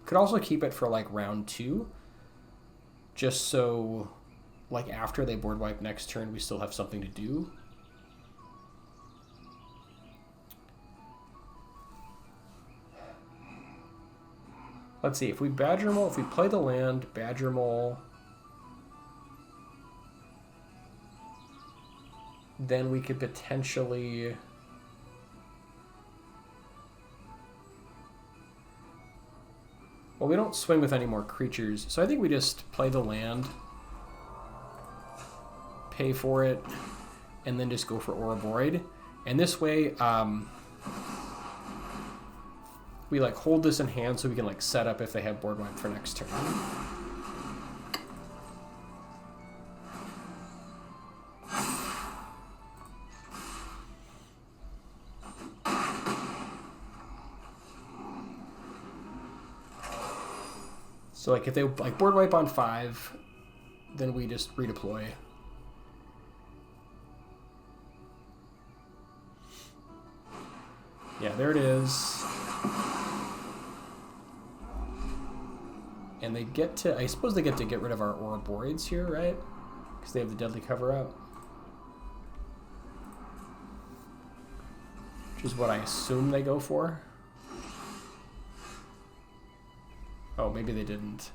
Could also keep it for like round 2, just so like after they board wipe next turn, we still have something to do. Let's see, if we Badgermole, if we play the land, Badgermole, then we could potentially... Well, we don't swing with any more creatures, so I think we just play the land, pay for it, and then just go for Ouroboroid. And this way, we like hold this in hand so we can like set up if they have board wipe for next turn. So like if they like board wipe on 5, then we just redeploy. Yeah, there it is. And they get to, I suppose they get to get rid of our Ouroboroids here, right? Because they have the deadly cover out. Which is what I assume they go for. Oh, maybe they didn't.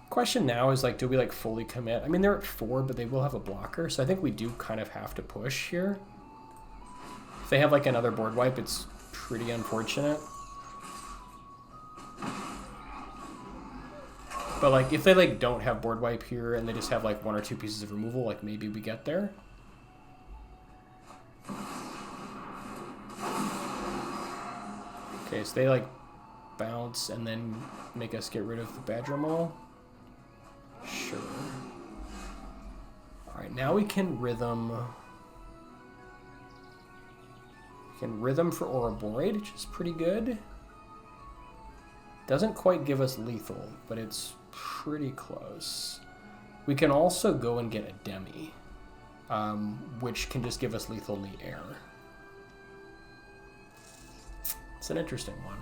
Question now is like, do we like fully commit? I mean, they're at 4, but they will have a blocker, so I think we do kind of have to push here. If they have like another board wipe, it's pretty unfortunate. But like if they like don't have board wipe here and they just have like 1 or 2 pieces of removal, like maybe we get there. Okay, so they like bounce and then make us get rid of the Badgermole. Sure. Alright, now we can rhythm. Can rhythm for Ouroboroid, which is pretty good. Doesn't quite give us lethal, but it's pretty close. We can also go and get a Demi, which can just give us lethal in the air. It's an interesting one.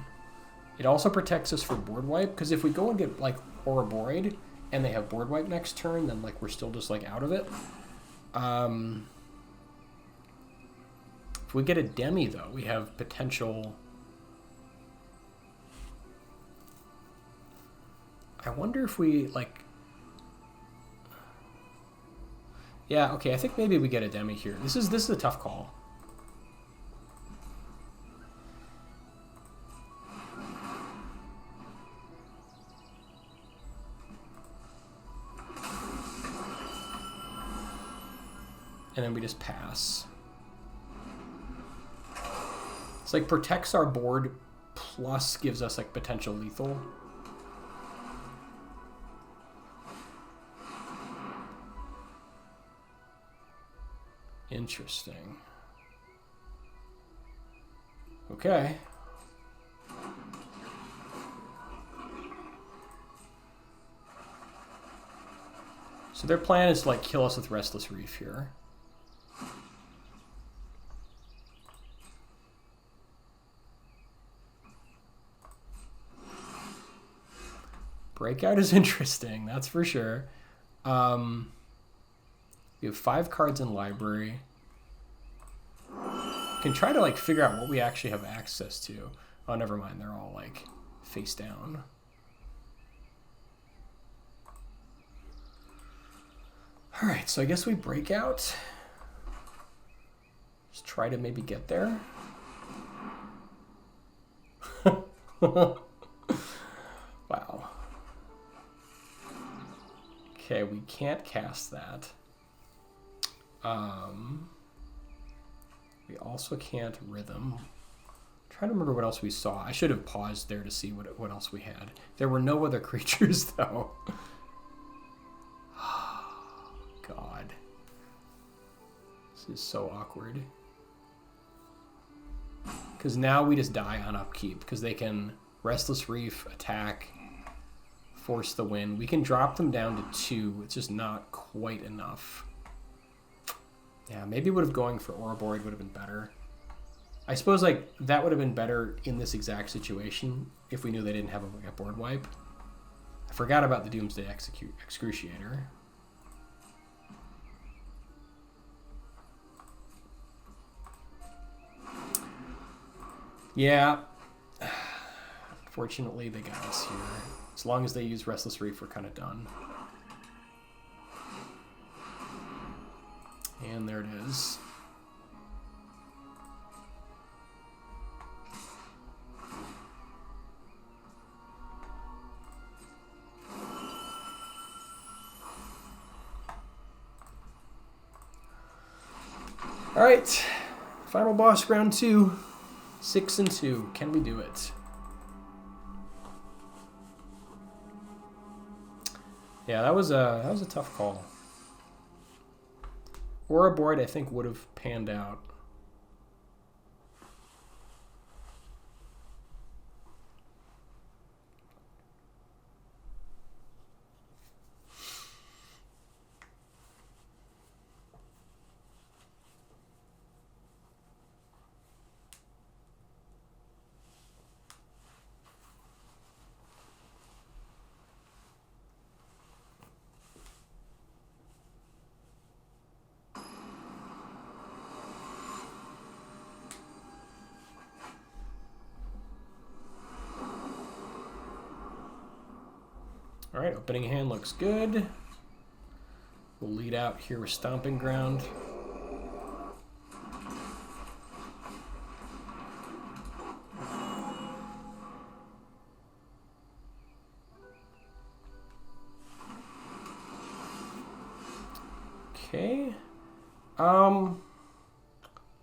It also protects us for board wipe, because if we go and get like Ouroboroid and they have board wipe next turn, then like we're still just like out of it. If we get a Demi, though, we have potential... I wonder if we, like... Yeah, okay, I think maybe we get a Demi here. This is a tough call. And then we just pass. It's like protects our board plus gives us like potential lethal. Interesting. Okay. So their plan is to like kill us with Restless Reef here. Breakout is interesting, that's for sure. We have 5 cards in library. We can try to like figure out what we actually have access to. Oh, never mind, they're all like face down. All right, so I guess we break out. Just try to maybe get there. Wow. Okay, we can't cast that. We also can't rhythm. I'm trying to remember what else we saw. I should have paused there to see what else we had. There were no other creatures, though. God. This is so awkward. Because now we just die on upkeep, because they can Restless Reef, attack, force the win. We can drop them down to 2. It's just not quite enough. Yeah, maybe would have going for Ouroboroid would have been better. I suppose like that would have been better in this exact situation if we knew they didn't have a board wipe. I forgot about the Doomsday Excruciator. Yeah. Fortunately, they got us here. As long as they use Restless Reef, we're kind of done. And there it is. All right, final boss, round 2, 6 and 2. Can we do it? Yeah, that was a tough call. Ouroboroid, I think, would have panned out. All right, opening hand looks good. We'll lead out here with Stomping Ground. Okay.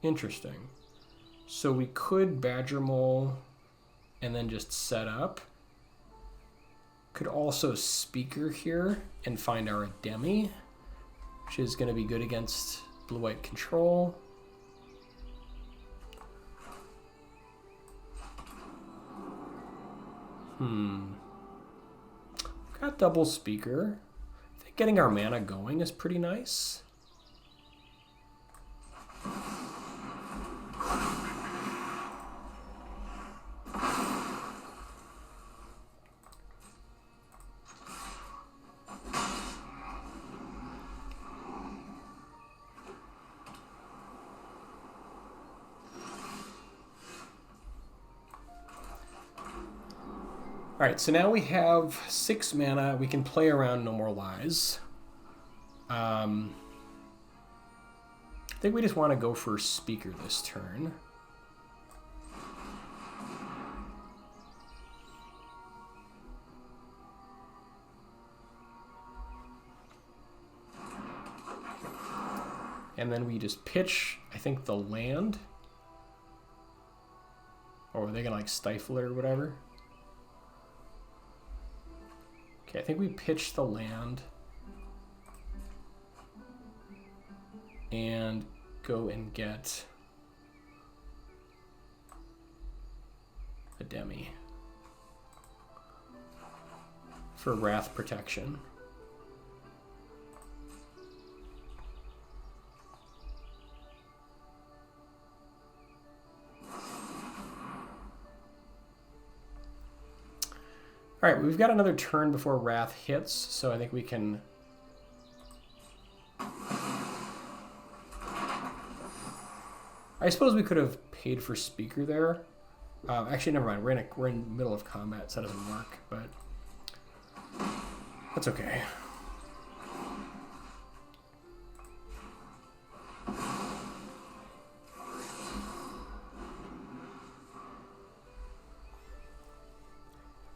Interesting. So we could Badgermole and then just set up. Could also Speaker here and find our Demi, which is going to be good against blue-white control. Got double Speaker. I think getting our mana going is pretty nice. All right, so now we have 6 mana. We can play around No More Lies. I think we just want to go for Speaker this turn. And then we just pitch, I think, the land. Or are they going to like stifle it or whatever? Okay, I think we pitch the land and go and get a Demi for Wrath protection. All right, we've got another turn before Wrath hits, so I think we can... I suppose we could have paid for Speaker there. Actually, never mind. We're in the middle of combat, so that doesn't work, but that's okay.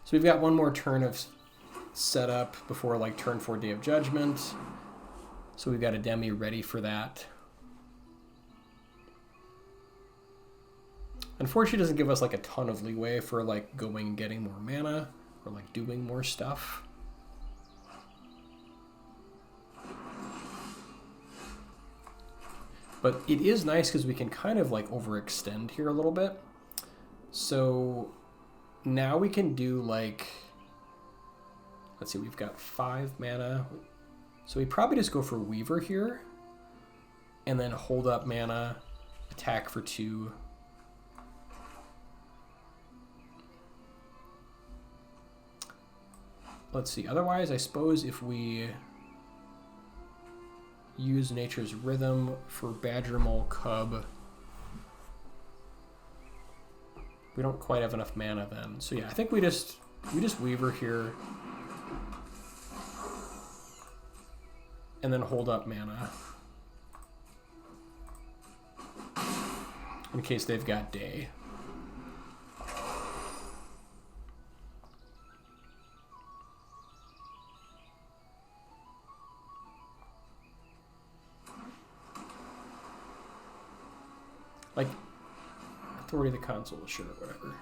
So we've got one more turn of setup before like turn 4 Day of Judgment. So we've got a Demi ready for that. Unfortunately, it doesn't give us like a ton of leeway for like going and getting more mana or like doing more stuff. But it is nice because we can kind of like overextend here a little bit. So now we can do like, let's see, we've got 5 mana. So we probably just go for Weaver here and then hold up mana, attack for 2, let's see. Otherwise, I suppose if we use Nature's Rhythm for Badgermole Cub, we don't quite have enough mana then. So yeah, I think we just Weaver here and then hold up mana in case they've got Day. Like, Authority of the Console, sure, whatever.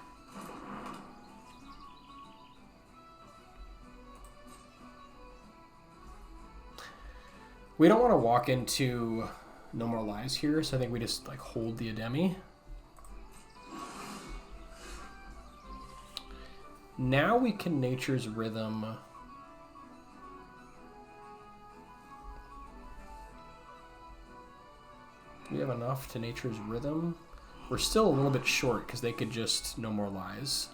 We don't want to walk into No More Lies here, so I think we just like hold the Ademi. Now we can Nature's Rhythm. Do we have enough to Nature's Rhythm? We're still a little bit short because they could just No More Lies.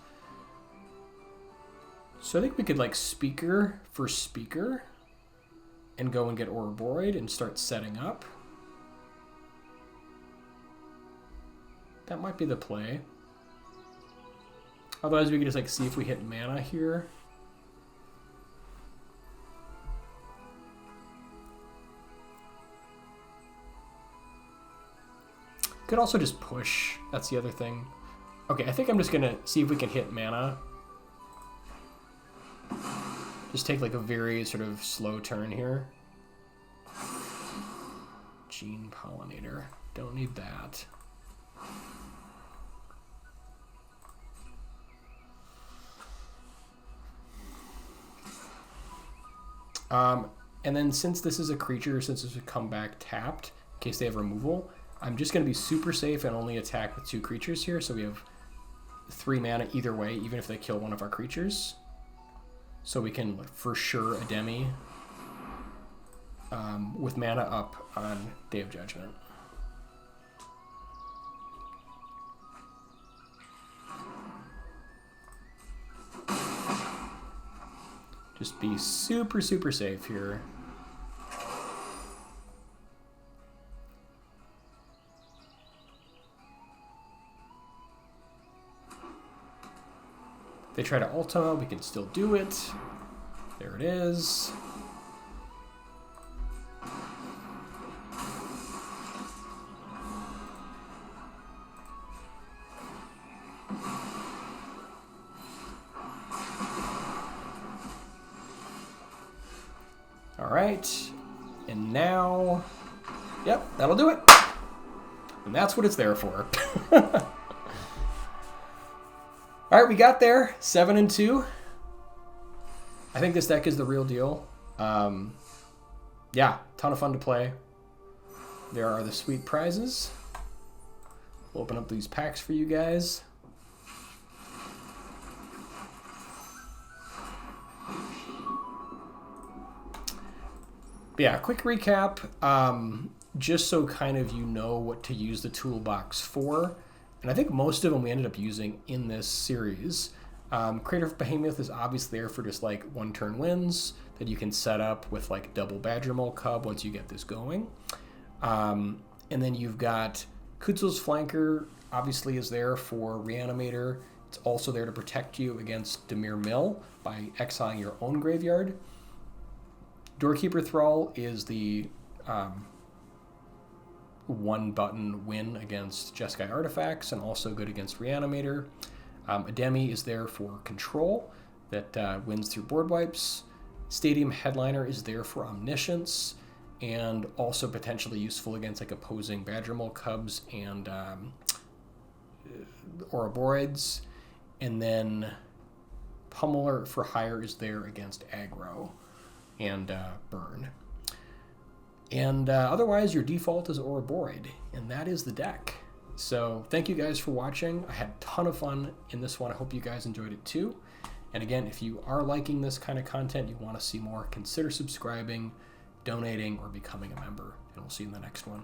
So I think we could like Speaker for Speaker and go and get Ouroboroid and start setting up. That might be the play. Otherwise we could just like see if we hit mana here. Could also just push. That's the other thing. Okay, I think I'm just gonna see if we can hit mana. Just take like a very sort of slow turn here. Gene Pollinator. Don't need that. And then since this is a creature, since this would come back tapped, in case they have removal, I'm just going to be super safe and only attack with 2 creatures here. So we have 3 mana either way, even if they kill one of our creatures. So we can for sure Ademi with mana up on Day of Judgment. Just be super, super safe here. If they try to Ultima, we can still do it. There it is. All right, and now, yep, that'll do it. And that's what it's there for. All right, we got there, 7-2. I think this deck is the real deal. Yeah, ton of fun to play. There are the sweet prizes. We'll open up these packs for you guys. But yeah, quick recap, just so kind of you know what to use the toolbox for. And I think most of them we ended up using in this series. Craterhoof Behemoth is obviously there for just like 1-turn wins that you can set up with like double Badgermole Cub once you get this going. And then you've got Kutzil's Flanker, obviously is there for Reanimator. It's also there to protect you against Dimir Mill by exiling your own graveyard. Doorkeeper Thrull is the 1-button win against Jeskai artifacts and also good against Reanimator. Ademi is there for control that wins through board wipes. Stadium Headliner is there for omniscience and also potentially useful against like opposing Badgermole Cubs and Ouroboroids. And then Pummeler for Hire is there against Aggro and Burn. And otherwise, your default is Ouroboroid, and that is the deck. So thank you guys for watching. I had a ton of fun in this one. I hope you guys enjoyed it too. And again, if you are liking this kind of content, you want to see more, consider subscribing, donating, or becoming a member. And we'll see you in the next one.